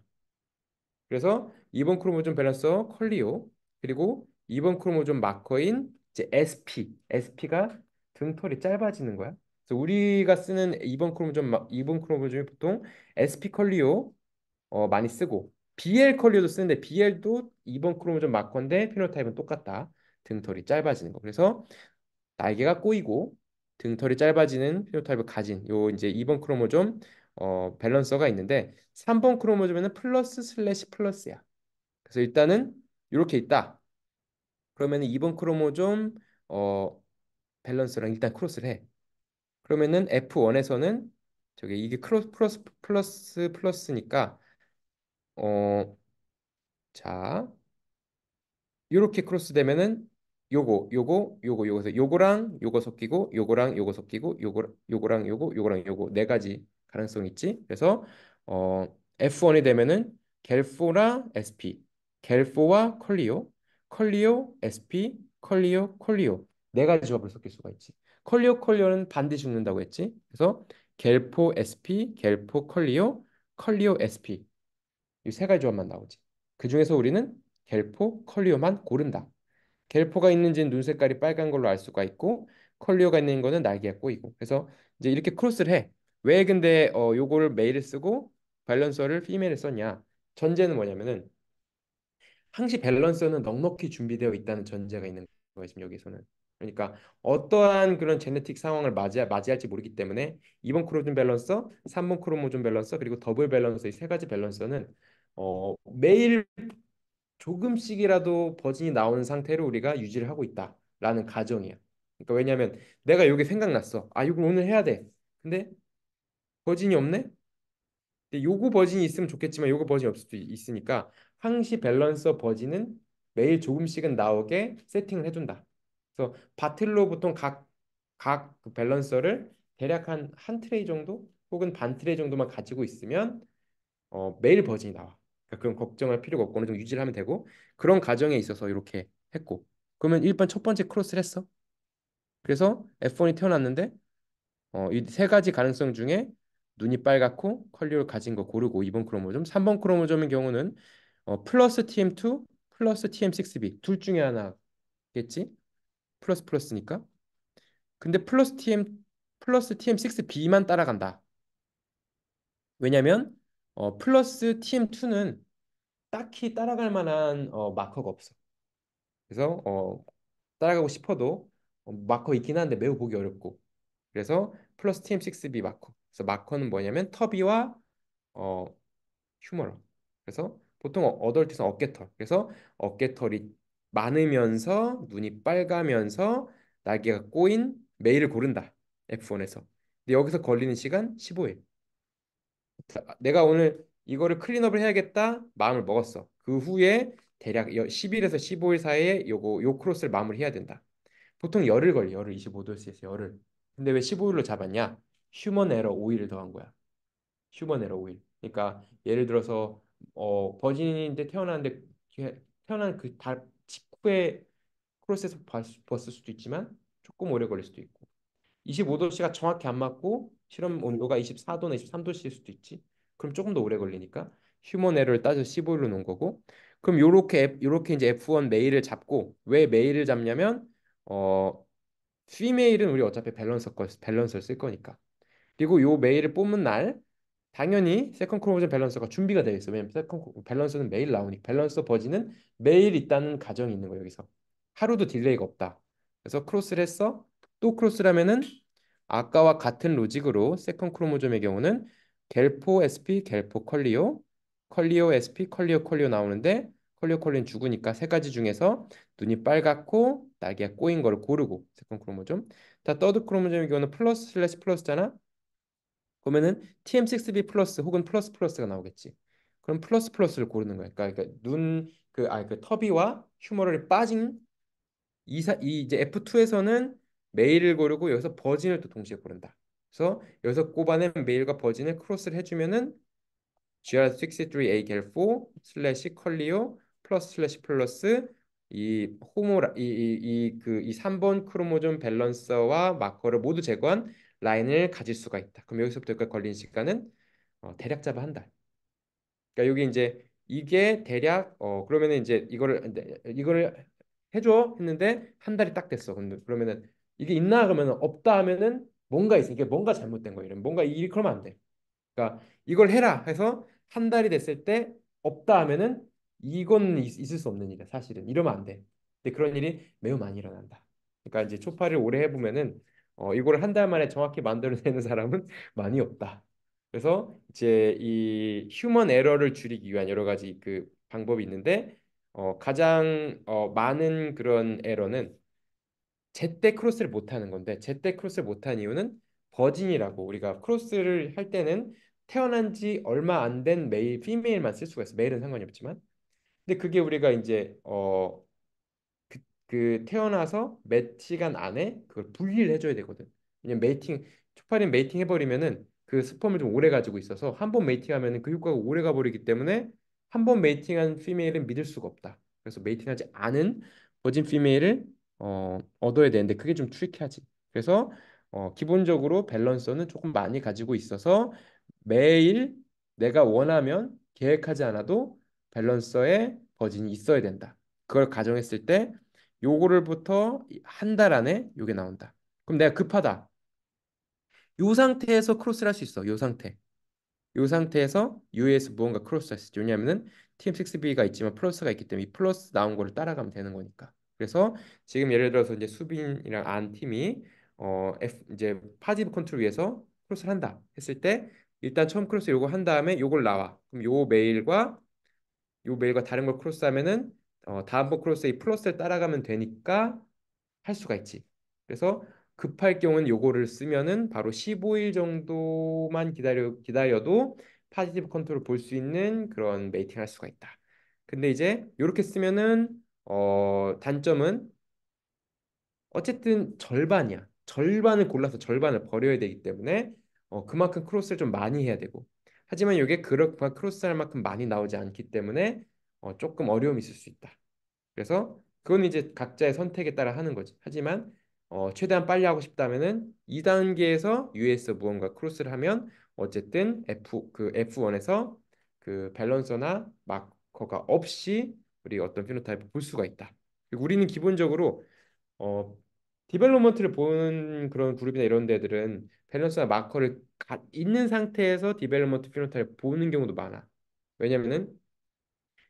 그래서 2번 크로모좀 밸런서 컬리오 그리고 2번 크로모좀 마커인 이제 SP가 등털이 짧아지는 거야. 그래서 우리가 쓰는 2번 크로모점이 보통 SP 컬리오 많이 쓰고 BL 컬리오도 쓰는데 BL도 2번 크로모점 마커인데 피노타입은 똑같다. 등털이 짧아지는 거. 그래서 날개가 꼬이고 등털이 짧아지는 피노타입을 가진 요 이제 2번 크로모점 밸런서가 있는데 3번 크로모점에는 플러스 슬래시 플러스야. 그래서 일단은 이렇게 있다. 그러면은 2번 크로모점 어 밸런스랑 일단 크로스를 해. 그러면은 F1에서는 저기 이게 크로스 플러스니까 어 자 요렇게 크로스 되면은 요거서 요거랑 요거 섞이고 요거랑 요거 섞이고 요거랑 요거랑 요거 네 가지 가능성이 있지. 그래서 F1이 되면은 겔포라 SP, 겔포와 컬리오 SP, 컬리오 네 가지 조합을 섞일 수가 있지. 컬리오는 반드시 죽는다고 했지. 그래서 겔포 SP, 겔포 컬리오 SP 이 세 가지 조합만 나오지. 그 중에서 우리는 겔포, 컬리오만 고른다. 겔포가 있는지는 눈 색깔이 빨간 걸로 알 수가 있고 컬리오가 있는 거는 날개가 꼬이고. 그래서 이제 이렇게 크로스를 해. 왜 근데 요거를 메일을 쓰고 밸런서를 피메일을 썼냐? 전제는 뭐냐면은 항시 밸런서는 넉넉히 준비되어 있다는 전제가 있는 거예요. 지금 여기서는. 그러니까 어떠한 그런 제네틱 상황을 맞이할지 모르기 때문에 2번 크로모존 밸런서, 3번 크로모존 밸런서 그리고 더블 밸런서 이 세 가지 밸런서는 매일 조금씩이라도 버진이 나오는 상태로 우리가 유지를 하고 있다. 라는 가정이야. 그러니까 왜냐면 내가 여기 생각났어. 아, 이걸 오늘 해야 돼. 근데 버진이 없네? 근데 요거 버진이 있으면 좋겠지만 요거 버진이 없을 수도 있으니까 항시 밸런서 버진은 매일 조금씩은 나오게 세팅을 해둔다. 그래서 바틀로 보통 각그 밸런서를 대략 한 트레이 정도 혹은 반 트레이 정도만 가지고 있으면 매일 버진이 나와. 그러니까 그런 걱정할 필요가 없고 어느 정도 유지를 하면 되고 그런 가정에 있어서 이렇게 했고 그러면 일반 첫 번째 크로스를 했어. 그래서 F1이 태어났는데 이 세 가지 가능성 중에 눈이 빨갛고 컬리를 가진 거 고르고 2번 크로모점, 3번 크로모점의 경우는 플러스 TM2, 플러스 TM6B 둘 중에 하나겠지? 플러스 플러스니까. 근데 플러스 TM6B만 따라간다. 왜냐면 플러스 TM2는 딱히 따라갈 만한 마커가 없어. 그래서 따라가고 싶어도 마커 있긴 한데 매우 보기 어렵고. 그래서 플러스 TM6B 마커. 그래서 마커는 뭐냐면 터비와 어, 휴머러. 그래서 보통 어덜트에서 어깨털. 그래서 어깨털이 많으면서 눈이 빨가면서 날개가 꼬인 메일을 고른다. F1에서. 근데 여기서 걸리는 시간 15일. 내가 오늘 이거를 클린업을 해야겠다 마음을 먹었어. 그 후에 대략 10일에서 15일 사이에 요 크로스를 마무리해야 된다. 보통 열흘 걸려. 열흘 25도씨에서 열흘. 근데 왜 15일로 잡았냐? 휴먼 에러 5일을 더한 거야. 휴먼 에러 5일. 그러니까 예를 들어서 버진인데 태어난 그 달 직후에 크로스에서 봤을 수도 있지만 조금 오래 걸릴 수도 있고 25도씨가 정확히 안 맞고 실험 온도가 24도나 23도씨일 수도 있지. 그럼 조금 더 오래 걸리니까 휴먼 에러를 따져서 15일로 놓은 거고. 그럼 요렇게 이제 F1 메일을 잡고 왜 메일을 잡냐면 어 피메일은 우리 어차피 밸런서를 쓸 거니까. 그리고 요 메일을 뽑는 날 당연히 세컨 크로모전 밸런서가 준비가 되어 있어. 왜냐면 밸런서는 매일 나오니까 밸런서 버진은 매일 있다는 가정이 있는 거예요. 여기서 하루도 딜레이가 없다. 그래서 크로스를 했어. 또 크로스라면은 아까와 같은 로직으로 세컨 크로모점의 경우는 겔포 SP 겔포 컬리오 컬리오 SP 컬리오 컬리오 나오는데 컬리오 컬리오는 죽으니까 세 가지 중에서 눈이 빨갛고 날개가 꼬인 거를 고르고 세컨 크로모점. 다 더드 크로모점의 경우는 플러스 슬래시 플러스잖아. 그러면은 TM6B 플러스 혹은 플러스 플러스가 나오겠지. 그럼 플러스 플러스를 고르는 거야. 그러니까 그 터비와 휴머럴이 빠진 이 이제 F2에서는 메일을 고르고 여기서 버진을 또 동시에 고른다. 그래서 여기서 꼽아낸 메일과 버진을 크로스를 해주면은 GR63A 겔4 슬래시 컬리오 플러스 슬래시 플러스 이 호모 이그 3번 크로모존 밸런서와 마커를 모두 제거한 라인을 가질 수가 있다. 그럼 여기서부터 여기까지 걸린 시간은 대략 잡아 한 달. 그러니까 여기 이제 이게 대략 그러면은 이제 이거를 해줘 했는데 한 달이 딱 됐어. 근데 그러면은 이게 있나 그러면은 없다 하면은 뭔가 있어. 이게 뭔가 잘못된 거예요. 이러면 뭔가 이 그러면 안 돼. 그러니까 이걸 해라 해서 한 달이 됐을 때 없다 하면은 이건 있을 수 없는 일이야 사실은 이러면 안 돼. 근데 그런 일이 매우 많이 일어난다. 그러니까 이제 초파를 오래 해보면은 이걸 한 달 만에 정확히 만들어내는 사람은 많이 없다. 그래서 이제 이 휴먼 에러를 줄이기 위한 여러 가지 그 방법이 있는데 가장 많은 그런 에러는 제때 크로스를 못하는 건데 제때 크로스를 못한 이유는 버진이라고 우리가 크로스를 할 때는 태어난 지 얼마 안 된 메일, 피메일만 쓸 수가 있어. 메일은 상관이 없지만. 근데 그게 우리가 이제 그 태어나서 몇 시간 안에 그걸 분리를 해줘야 되거든. 왜냐면 초파린 메이팅 해버리면은 그 스펌을 좀 오래 가지고 있어서 한 번 메이팅하면은 그 효과가 오래 가버리기 때문에 한 번 메이팅한 피메일은 믿을 수가 없다. 그래서 메이팅하지 않은 버진 피메일을 얻어야 되는데 그게 좀 트리키하지. 그래서 기본적으로 밸런서는 조금 많이 가지고 있어서 매일 내가 원하면 계획하지 않아도 밸런서에 버진이 있어야 된다. 그걸 가정했을 때 요거를부터 한 달 안에 요게 나온다. 그럼 내가 급하다. 요 상태에서 크로스를 할 수 있어. 요 상태. 요 상태에서 U에서 무언가 크로스 할수 있지. 왜냐하면은 TM6B가 있지만 플러스가 있기 때문에 이 플러스 나온 거를 따라가면 되는 거니까. 그래서 지금 예를 들어서 이제 수빈이랑 안 팀이 이제 파지브 컨트롤 위해서 크로스를 한다 했을 때 일단 처음 크로스 요거 한 다음에 요걸 나와. 그럼 요 메일과 다른 걸 크로스하면은 다음번 크로스에 이 플러스를 따라가면 되니까 할 수가 있지. 그래서 급할 경우는 요거를 쓰면은 바로 15일 정도만 기다려도 파지티브 컨트롤 볼 수 있는 그런 메이팅 할 수가 있다. 근데 이제 요렇게 쓰면은 단점은 어쨌든 절반이야. 절반을 골라서 절반을 버려야 되기 때문에 그만큼 크로스를 좀 많이 해야 되고. 하지만 이게 그렇게 크로스할 만큼 많이 나오지 않기 때문에 조금 어려움이 있을 수 있다. 그래서 그건 이제 각자의 선택에 따라 하는 거지. 하지만 최대한 빨리 하고 싶다면은 2단계에서 US 무언가 크로스를 하면 어쨌든 F1에서 그 밸런서나 마커가 없이 우리 어떤 피노타입을 볼 수가 있다. 그리고 우리는 기본적으로 어 디벨롭먼트를 보는 그런 그룹이나 이런 데들은 밸런스나 마커를 있는 상태에서 디벨롭먼트 피노타입을 보는 경우도 많아. 왜냐면은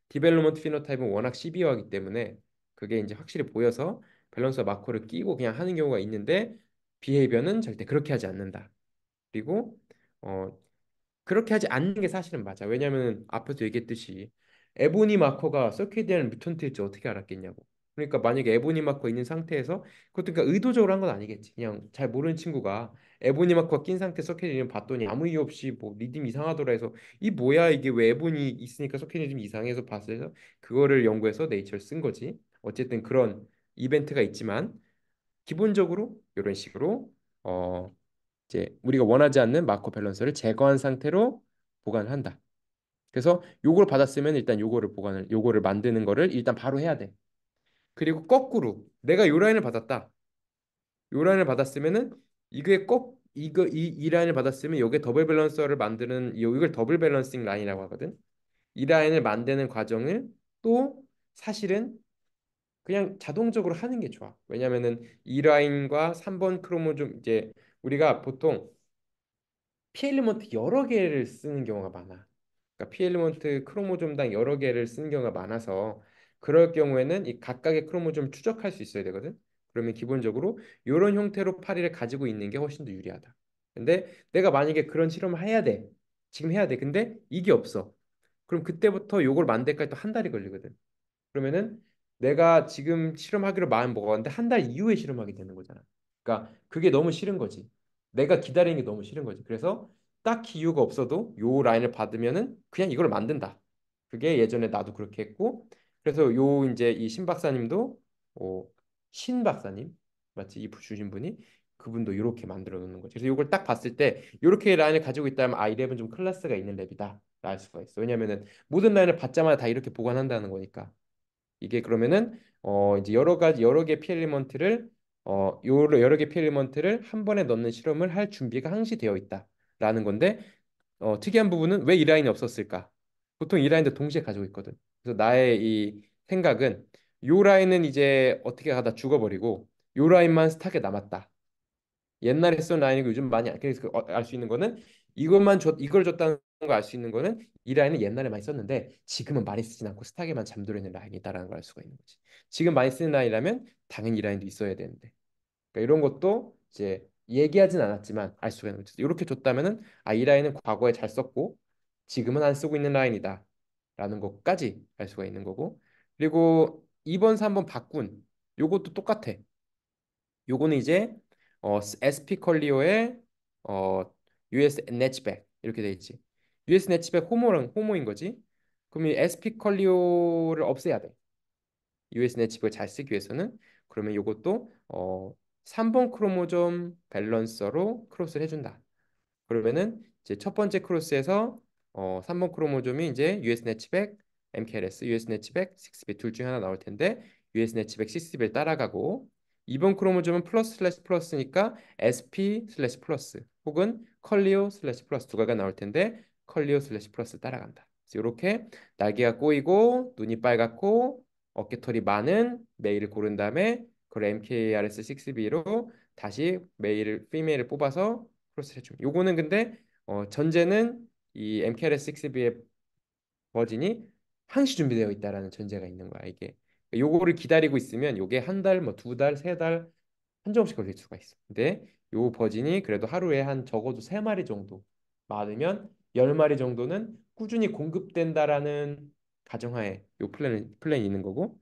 디벨롭먼트 피노타입은 워낙 시비어하기 때문에 그게 이제 확실히 보여서 밸런스와 마커를 끼고 그냥 하는 경우가 있는데 비헤이비어는 절대 그렇게 하지 않는다. 그리고 어, 그렇게 하지 않는 게 사실은 맞아. 왜냐면 앞에서 얘기했듯이 에보니 마커가 서케이디안 뮤턴트일지 어떻게 알았겠냐고. 그러니까 만약에 에보니 마커 있는 상태에서 그것도 그러니까 의도적으로 한 건 아니겠지. 그냥 잘 모르는 친구가 에보니 마커 낀 상태 서케이디안 봤더니 아무 이유 없이 뭐 리듬 이상하더라 해서 이 뭐야 이게 왜 에보니 있으니까 서케이디안 이상해서 봤어요. 그거를 연구해서 네이처를 쓴 거지. 어쨌든 그런 이벤트가 있지만 기본적으로 이런 식으로 어 이제 우리가 원하지 않는 마커 밸런스를 제거한 상태로 보관을 한다. 그래서 요걸 받았으면 일단 요거를 만드는 거를 일단 바로 해야 돼. 그리고 거꾸로 내가 요 라인을 받았다. 요 라인을 받았으면은 이게 꼭 이 라인을 받았으면 요게 더블 밸런서를 만드는 이걸 더블 밸런싱 라인이라고 하거든. 이 라인을 만드는 과정을 또 사실은 그냥 자동적으로 하는 게 좋아. 왜냐면은 이 라인과 3번 크로모좀 이제 우리가 보통 피 엘리먼트 여러 개를 쓰는 경우가 많아. 그러니까 피 엘리먼트 크로모좀당 여러 개를 쓰는 경우가 많아서 그럴 경우에는 이 각각의 크로모좀을 추적할 수 있어야 되거든. 그러면 기본적으로 이런 형태로 파리를 가지고 있는 게 훨씬 더 유리하다. 근데 내가 만약에 그런 실험을 해야 돼. 지금 해야 돼. 근데 이게 없어. 그럼 그때부터 요걸 만들 때까지 또 한 달이 걸리거든. 그러면은 내가 지금 실험하기로 마음 먹었는데 한 달 이후에 실험하게 되는 거잖아. 그러니까 그게 너무 싫은 거지. 내가 기다리는 게 너무 싫은 거지. 그래서 딱히 이유가 없어도 요 라인을 받으면은 그냥 이걸 만든다. 그게 예전에 나도 그렇게 했고 그래서 요 이제 이 신 박사님도 신 박사님 맞지? 이 주신 분이 그분도 이렇게 만들어 놓는 거지. 그래서 이걸 딱 봤을 때 이렇게 라인을 가지고 있다면 아, 이 랩은 좀 클래스가 있는 랩이다. 알 수가 있어. 왜냐면은 모든 라인을 받자마자 다 이렇게 보관한다는 거니까. 이게 그러면은 이제 여러 개 피엘리먼트를 여러 개 피엘리먼트를 한 번에 넣는 실험을 할 준비가 항시 되어 있다라는 건데 특이한 부분은 왜 이 라인이 없었을까? 보통 이 라인도 동시에 가지고 있거든. 그래서 나의 이 생각은 요 라인은 이제 어떻게 가다 죽어버리고 요 라인만 스탁에 남았다. 옛날에 쓴 라인이고 요즘 많이 그래서 알 수 있는 거는 이걸 줬다는 거 알 수 있는 거는 이 라인은 옛날에 많이 썼는데 지금은 많이 쓰진 않고 스탁에만 잠들어 있는 라인이다라는 걸 알 수가 있는 거지. 지금 많이 쓰는 라인이라면 당연히 이 라인도 있어야 되는데. 그러니까 이런 것도 이제 얘기하진 않았지만 알 수가 있는 거죠. 이렇게 줬다면은 아, 이 라인은 과거에 잘 썼고 지금은 안 쓰고 있는 라인이다라는 것까지 알 수가 있는 거고. 그리고 2번, 3번 바꾼 요것도 똑같아. 요거는 이제 SP 컬리오의 어 US 내치백 이렇게 돼 있지. US 내치백 호모인 거지. 그럼 이 SP 컬리오를 없애야 돼. US 내치백을 잘 쓰기 위해서는 그러면 요것도 3번 크로모좀 밸런서로 크로스를 해준다. 그러면은 이제 첫 번째 크로스에서 3번 크로모좀이 이제 US 내치백, MKLS, US 내치백, 6B 둘 중에 하나 나올 텐데 US 내치백 6B를 따라가고 2번 크로모좀은 플러스 슬래시 플러스니까 SP 슬래시 플러스 혹은 컬리오 슬래시 플러스 두 개가 나올 텐데 컬리오 슬래시 플러스 따라간다. 그래서 이렇게 날개가 꼬이고 눈이 빨갛고 어깨털이 많은 메일을 고른 다음에 그걸 MKRS 6B로 다시 피메일을 뽑아서 크로스 해줌. 요거는 근데 전제는 이 MKLS 6B의 버진이 항시 준비되어 있다라는 전제가 있는 거야 이게. 요거를 기다리고 있으면 요게 한 달, 뭐 두 달, 세 달 한정없이 걸릴 수가 있어. 근데 요 버진이 그래도 하루에 한 적어도 세 마리 정도 많으면 열 마리 정도는 꾸준히 공급된다라는 가정하에 요 플랜이 있는 거고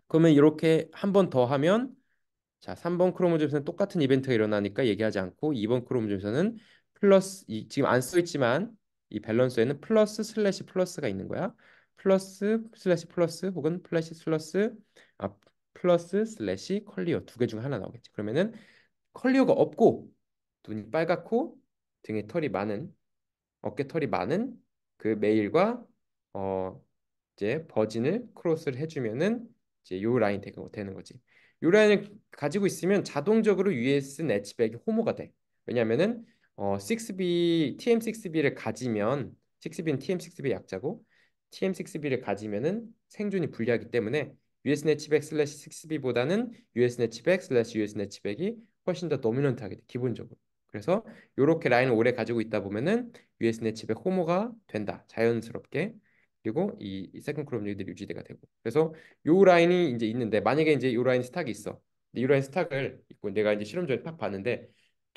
그러면 이렇게 한 번 더 하면 자, 3번 크로모즘에서는 똑같은 이벤트가 일어나니까 얘기하지 않고 2번 크로모즘에서는 지금 안 써 있지만 이 밸런스에는 플러스 슬래시 플러스가 있는 거야. 플러스 슬래시 플러스 혹은 플래시 플러스 아 플러스 슬래시 컬리어 두 개 중 하나 나오겠지. 그러면은 컬리어가 없고 눈이 빨갛고 등에 털이 많은 어깨 털이 많은 그 메일과 어 이제 버진을 크로스를 해주면은 이제 요 라인 되는 거지. 요 라인을 가지고 있으면 자동적으로 US 내치백이 호모가 돼. 왜냐면은 6B TM6B를 가지면 6B는 TM6B 약자고 TM6B를 가지면은 생존이 불리하기 때문에 US 내치백 슬래시 6B보다는 US 내치백 슬래시 US 내치백이 훨씬 더 도미넌트하게 돼 기본적으로. 그래서 요렇게 라인을 오래 가지고 있다 보면은 US 내치백 호모가 된다 자연스럽게. 그리고 이 세컨 크롬들이 유지가 되고 그래서 요 라인이 이제 있는데 만약에 이제 요 라인 스탁이 있어. 근데 이 라인 스탁을 있고 내가 이제 실험적으로 딱 봤는데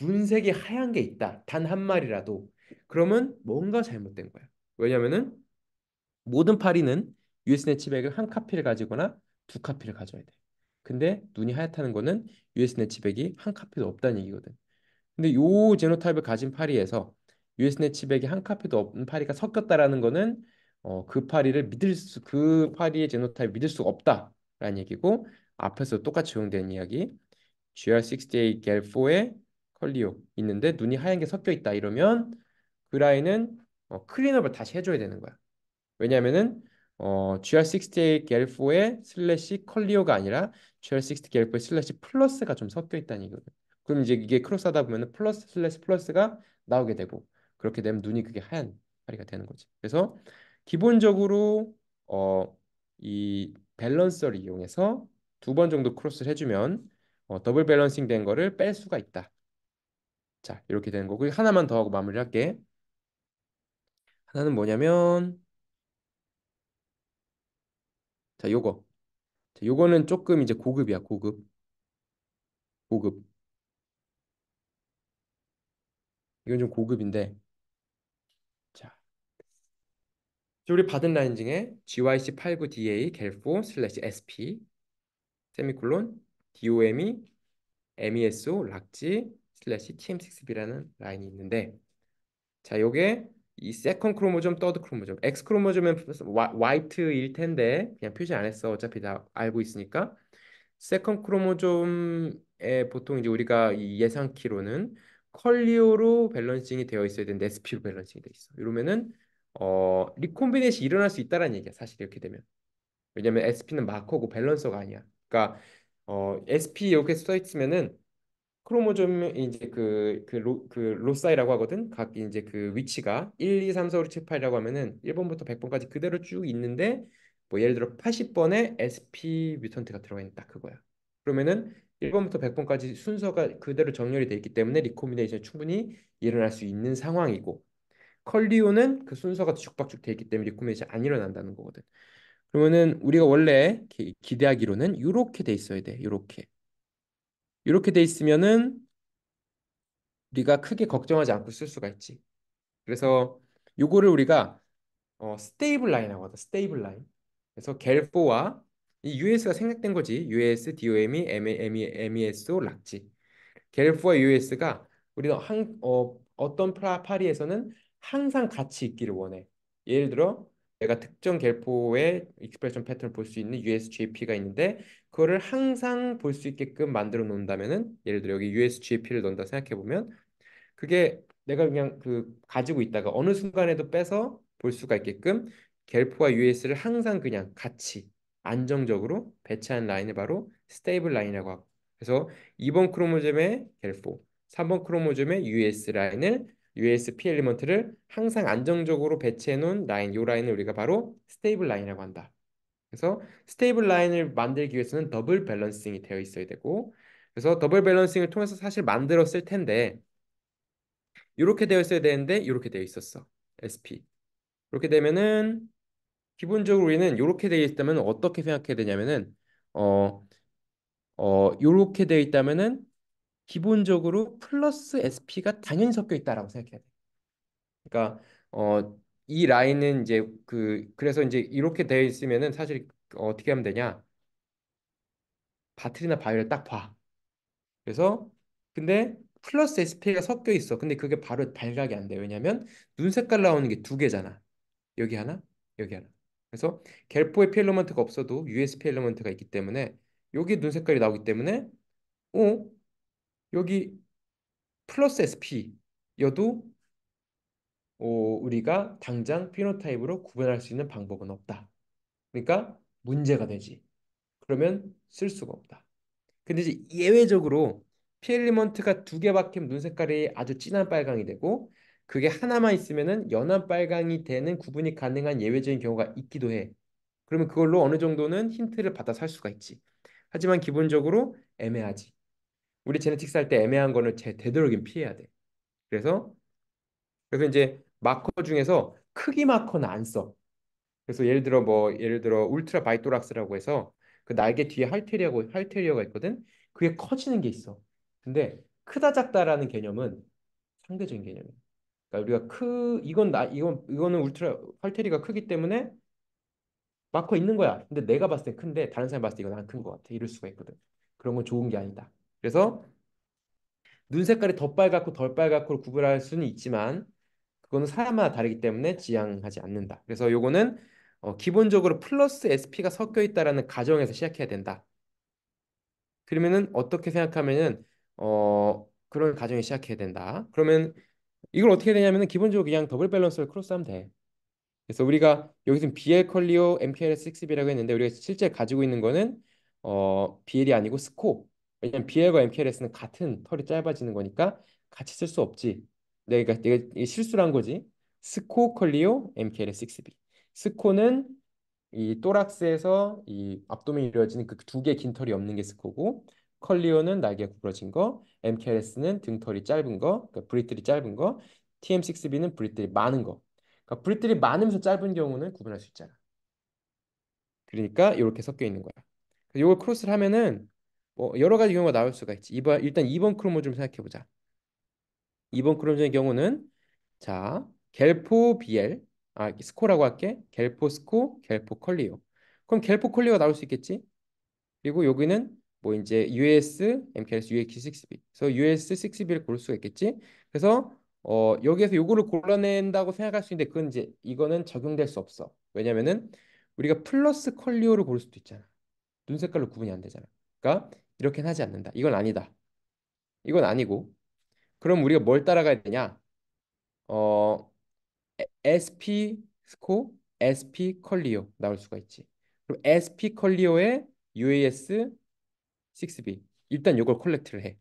눈색이 하얀 게 있다. 단 한 마리라도 그러면 뭔가 잘못된 거야. 왜냐면은 모든 파리는 US 네치백을 한 카피를 가지거나 두 카피를 가져야 돼. 근데 눈이 하얗다는 거는 US 네치백이 한 카피도 없다는 얘기거든. 근데 요 제노타입을 가진 파리에서 US 네치백이 한 카피도 없는 파리가 섞였다라는 거는 그 파리의 제노타입 믿을 수가 없다라는 얘기고 앞에서 똑같이 적용된 이야기 GR68 갤4에 컬리오 있는데 눈이 하얀 게 섞여 있다 이러면 그 라인은 클린업을 다시 해줘야 되는 거야. 왜냐면은 GR68 갤4에 슬래시 컬리오가 아니라 GR60 갤4에 슬래시 플러스가 좀 섞여 있다는 얘기거든. 그럼 이제 이게 크로스하다 보면은 플러스 슬래시 플러스가 나오게 되고 그렇게 되면 눈이 그게 하얀 파리가 되는 거지. 그래서 기본적으로 이 밸런서를 이용해서 두 번 정도 크로스를 해주면 더블 밸런싱 된 거를 뺄 수가 있다. 자, 이렇게 되는 거고 하나만 더 하고 마무리할게. 하나는 뭐냐면 자, 요거. 자, 요거는 조금 이제 고급이야, 고급. 고급. 이건 좀 고급인데. 자, 우리 받은 라인 중에 GYC89DA 갤4 슬래시 SP 세미콜론 DOME MESO 락지 슬래시 TM6B라는 라인이 있는데 자, 요게 이 세컨 크로모좀, 더드 크로모좀, X 크로모좀은 화이트일 텐데 그냥 표시 안 했어. 어차피 다 알고 있으니까. 세컨 크로모좀에 보통 이제 우리가 이 예상키로는 컬리오로 밸런싱이 되어 있어야 되는데 SP로 밸런싱이 돼 있어. 이러면은 리콤비네이션이 일어날 수 있다라는 얘기야. 사실 이렇게 되면. 왜냐면 SP는 마커고 밸런서가 아니야. 그러니까 SP 이렇게 써 있으면은 크로모좀 이제 그 로사이라고 하거든. 각 이제 그 위치가 1, 2, 3, 4, 5, 6, 7, 8이라고 하면은 1번부터 100번까지 그대로 쭉 있는데 뭐 예를 들어 80번에 SP 뮤턴트가 들어가 있는 딱 그거야. 그러면은 1번부터 100번까지 순서가 그대로 정렬이 돼 있기 때문에 리코비네이션이 충분히 일어날 수 있는 상황이고 컬리오는 그 순서가 죽박죽 돼 있기 때문에 리코비네이션이 안 일어난다는 거거든. 그러면은 우리가 원래 기대하기로는 이렇게 돼 있어야 돼. 이렇게 돼 있으면은 우리가 크게 걱정하지 않고 쓸 수가 있지. 그래서 요거를 우리가 스테이블 라인이라고 하다. 스테이블 라인. 그래서 겔4와 이 US가 생략된 거지. US, DOME, MESO, 락지. 겔4와 US가 우리가 어떤 파리에서는 항상 같이 있기를 원해. 예를 들어 내가 특정 겔포의 익스프레션 패턴을 볼 수 있는 USGAP가 있는데 그거를 항상 볼 수 있게끔 만들어 놓는다면은 예를 들어 여기 USGAP를 넣는다 생각해 보면 그게 내가 그냥 그 가지고 있다가 어느 순간에도 빼서 볼 수가 있게끔 겔포와 US를 항상 그냥 같이 안정적으로 배치한 라인을 바로 스테이블 라인이라고 하고 그래서 2번 크로모즘의 겔포, 3번 크로모즘의 US 라인을 USP 엘리먼트를 항상 안정적으로 배치해 놓은 라인, 이 라인을 우리가 바로 스테이블 라인이라고 한다. 그래서 스테이블 라인을 만들기 위해서는 더블 밸런싱이 되어 있어야 되고 그래서 더블 밸런싱을 통해서 사실 만들었을 텐데 이렇게 되어 있어야 되는데 이렇게 되어 있었어. SP. 이렇게 되면은 기본적으로 우리는 이렇게 되어 있다면 어떻게 생각해야 되냐면은 어 이렇게 되어 있다면은 기본적으로 플러스 SP가 당연히 섞여 있다라고 생각해야 돼. 그러니까 이 라인은 이제 그래서 이제 이렇게 되어 있으면은 사실 어떻게 하면 되냐? 바트리나 바이오를 딱 봐. 그래서 근데 플러스 SP가 섞여 있어. 근데 그게 바로 발각이 안 돼. 왜냐면 눈 색깔 나오는 게 두 개잖아. 여기 하나, 여기 하나. 그래서 겔포의 피 엘리먼트가 없어도 USP 엘리먼트가 있기 때문에 여기 눈 색깔이 나오기 때문에 어 여기 플러스 SP여도 우리가 당장 피노타입으로 구분할 수 있는 방법은 없다. 그러니까 문제가 되지. 그러면 쓸 수가 없다. 근데 이제 예외적으로 피엘리먼트가 두 개밖에 눈 색깔이 아주 진한 빨강이 되고 그게 하나만 있으면은 연한 빨강이 되는 구분이 가능한 예외적인 경우가 있기도 해. 그러면 그걸로 어느 정도는 힌트를 받아 살 수가 있지. 하지만 기본적으로 애매하지. 우리 제네틱스 할 때 애매한 거는 되도록이면 피해야 돼. 그래서 이제 마커 중에서 크기 마커는 안 써. 그래서 예를 들어 울트라 바이토락스라고 해서 그 날개 뒤에 할테리어가 있거든. 그게 커지는 게 있어. 근데 크다 작다라는 개념은 상대적인 개념이야. 그러니까 우리가 이거는 울트라 할테리가 크기 때문에 마커 있는 거야. 근데 내가 봤을 때 큰데 다른 사람이 봤을 때 이건 안 큰 것 같아. 이럴 수가 있거든. 그런 건 좋은 게 아니다. 그래서 눈 색깔이 더 빨갛고 덜 빨갛고 구분할 수는 있지만 그거는 사람마다 다르기 때문에 지향하지 않는다. 그래서 요거는 기본적으로 플러스 SP가 섞여 있다라는 가정에서 시작해야 된다. 그러면은 어떻게 생각하면은 그런 가정에 시작해야 된다. 그러면 이걸 어떻게 해야 되냐면은 기본적으로 그냥 더블 밸런스를 크로스하면 돼. 그래서 우리가 여기서 BL 컬리오 MKLS6B라고 했는데 우리가 실제 가지고 있는 거는 BL이 아니고 스코. 왜냐면 BL과 MKLS는 같은 털이 짧아지는 거니까 같이 쓸 수 없지. 내가 이게 실수를 한 거지. 스코 컬리오 MKLS6B. 스코는 이 또락스에서 이 앞도면이 이루어지는 그 두 개 긴 털이 없는 게 스코고 컬리오는 날개가 구부러진 거, MKLS는 등털이 짧은 거, 그러니까 브릿들이 짧은 거, TM6B는 브릿들이 많은 거. 그러니까 브릿들이 많으면서 짧은 경우는 구분할 수 있잖아. 그러니까 이렇게 섞여 있는 거야. 그래서 이걸 크로스를 하면은 뭐 여러 가지 경우가 나올 수가 있지. 일단 2번 크로모좀 생각해 보자. 2번 크로모좀의 경우는 자, 겔포 BL 스코라고 할게. 겔포 스코, 겔포 컬리오. 그럼 겔포 컬리오가 나올 수 있겠지? 그리고 여기는 뭐 이제 US, MKS, UX6B. 그래서 US6B를 고를 수가 있겠지. 그래서 여기에서 요거를 골라낸다고 생각할 수 있는데 그건 이제 이거는 적용될 수 없어. 왜냐면은 우리가 플러스 컬리오를 고를 수도 있잖아. 눈 색깔로 구분이 안 되잖아. 그러니까 이렇게는 하지 않는다. 이건 아니다. 이건 아니고. 그럼 우리가 뭘 따라가야 되냐? 어, SP 스코, SP 컬리오 나올 수가 있지. 그럼 SP 컬리오의 UAS 6B. 일단 이걸 콜렉트를 해.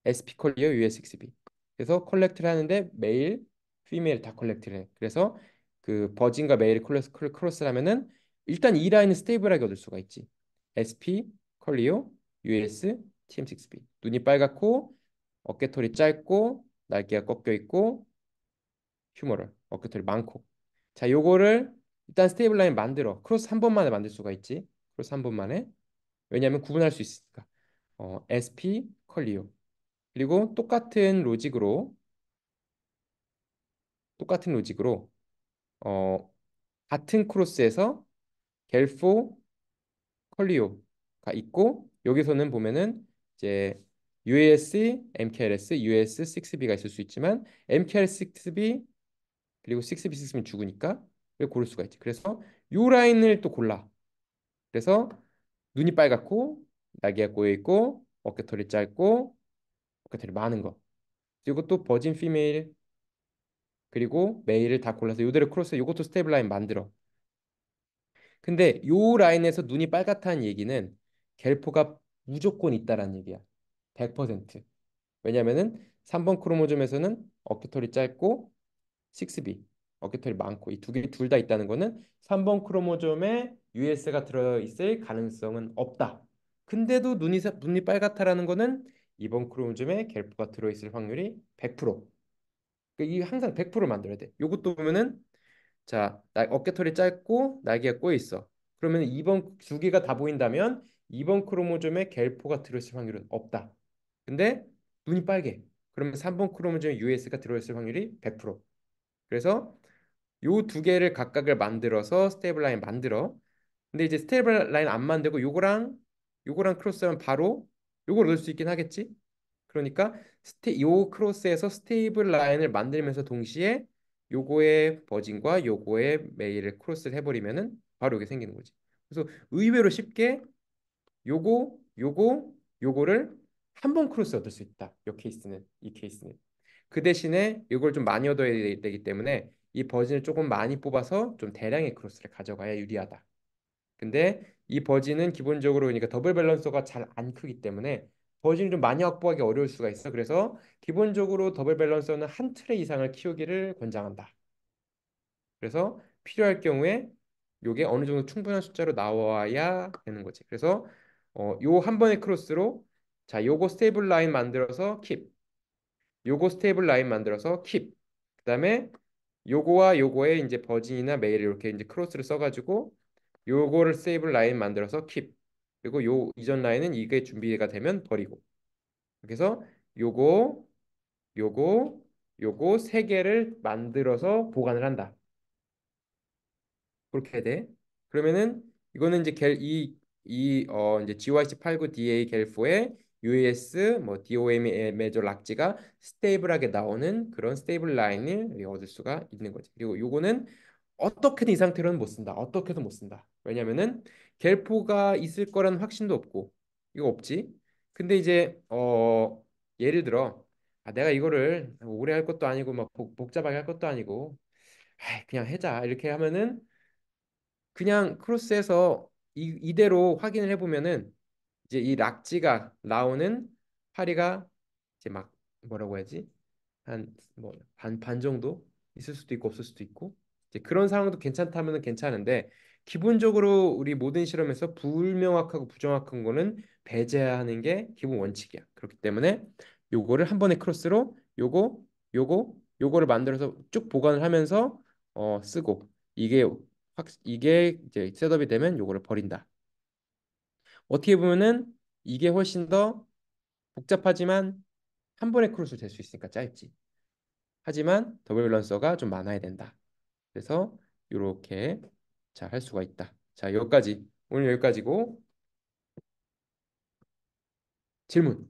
SP 컬리어 US6B. 그래서 컬렉트를 하는데 메일, 피메일 다 컬렉트를 해. 그래서 그 버진과 메일 크로스를 하면은 일단 이 라인은 스테이블하게 얻을 수가 있지. SP 컬리오 US TM6B. 눈이 빨갛고 어깨털이 짧고 날개가 꺾여 있고 휴머럴 어깨털이 많고. 자, 요거를 일단 스테이블 라인 만들어. 크로스 한 번만에 만들 수가 있지. 크로스 한 번만에. 왜냐하면 구분할 수 있으니까. SP 컬리오. 그리고 똑같은 로직으로 어, 같은 크로스에서 겔포 컬리오가 있고 여기서는 보면은 이제 UAS, MKLS, US6B가 있을 수 있지만 MKLS6B 그리고 6B 있으면 죽으니까 왜 고를 수가 있지. 그래서 요 라인을 또 골라. 그래서 눈이 빨갛고 날개가 꼬여 있고 어깨털이 짧고 어깨털이 많은 거. 그리고 또 버진 피메일 그리고 메일을 다 골라서 요대로 크로스 요것도 스테이블 라인 만들어. 근데 요 라인에서 눈이 빨갛다는 얘기는 겔포가 무조건 있다라는 얘기야. 100%. 왜냐면은 3번 크로모즘에서는 어깨털이 짧고 6B 어깨털이 많고 이 두 개 둘 다 있다는 거는 3번 크로모즘에 US가 들어 있을 가능성은 없다. 근데도 눈이 빨갛다라는 거는 2번 크로모즘에 겔포가 들어 있을 확률이 100%. 그러니까 이 항상 100% 만들어야 돼. 요것도 보면은 자, 어깨털이 짧고 날개가 꼬여 있어. 그러면 2번 두 개가 다 보인다면 2번 크로모즘에 겔포가 들어있을 확률은 없다. 근데 눈이 빨개. 그러면 3번 크로모즘에 US가 들어있을 확률이 100%. 그래서 요 두 개를 각각을 만들어서 스테이블 라인 만들어. 근데 이제 스테이블 라인 안 만들고 요거랑 요거랑 크로스하면 바로 요걸 얻을 수 있긴 하겠지. 그러니까 요 크로스에서 스테이블 라인을 만들면서 동시에 요거의 버진과 요거의 메일을 크로스를 해버리면은 바로 이게 생기는 거지. 그래서 의외로 쉽게 요거를 한 번 크로스 얻을 수 있다. 이 케이스는. 그 대신에 이걸 좀 많이 얻어야 되기 때문에 이 버진을 조금 많이 뽑아서 좀 대량의 크로스를 가져가야 유리하다. 근데 이 버진은 기본적으로 그러니까 더블 밸런서가 잘 안 크기 때문에 버진을 좀 많이 확보하기 어려울 수가 있어. 그래서 기본적으로 더블 밸런서는 한 트레 이상을 키우기를 권장한다. 그래서 필요할 경우에 요게 어느 정도 충분한 숫자로 나와야 되는 거지. 그래서 요 한 번의 크로스로 자, 요거 스테이블 라인 만들어서 킵. 요거 스테이블 라인 만들어서 킵. 그다음에 요거와 요거의 이제 버진이나 메일을 이렇게 이제 크로스를 써가지고 요거를 스테이블 라인 만들어서 킵. 그리고 요 이전 라인은 이게 준비가 되면 버리고. 그래서 요거 요거 요거 세 개를 만들어서 보관을 한다. 그렇게 돼. 그러면은 이거는 이제 이제 GYC89DA 겔포의 US 뭐 DOM의 메저 락지가 스테이블하게 나오는 그런 스테이블 라인을 얻을 수가 있는 거지. 그리고 요거는 어떻게든 이 상태로는 못 쓴다. 어떻게든 못 쓴다. 왜냐면은 겔포가 있을 거라는 확신도 없고 이거 없지. 근데 이제 예를 들어 내가 이거를 오래 할 것도 아니고 막 복잡하게 할 것도 아니고 아이, 그냥 해자 이렇게 하면은 그냥 크로스해서 이대로 확인을 해보면은 이제 이 락지가 나오는 파리가 이제 막 뭐라고 해야지 한 뭐 반 정도 있을 수도 있고 없을 수도 있고 이제 그런 상황도 괜찮다면은 괜찮은데 기본적으로 우리 모든 실험에서 불명확하고 부정확한 거는 배제하는 게 기본 원칙이야. 그렇기 때문에 요거를 한 번의 크로스로 요거를 만들어서 쭉 보관을 하면서 쓰고 이게 이제 셋업이 되면 요거를 버린다. 어떻게 보면은 이게 훨씬 더 복잡하지만 한 번에 크로스 될 수 있으니까 짧지. 하지만 더블 밸런서가 좀 많아야 된다. 그래서 이렇게 잘 할 수가 있다. 자, 여기까지. 오늘 여기까지고 질문.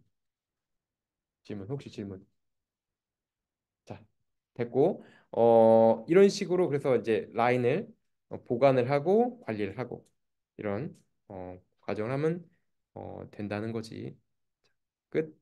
혹시 질문. 자, 됐고 이런 식으로 그래서 이제 라인을 보관을 하고 관리를 하고 이런 과정을 하면 된다는 거지. 끝.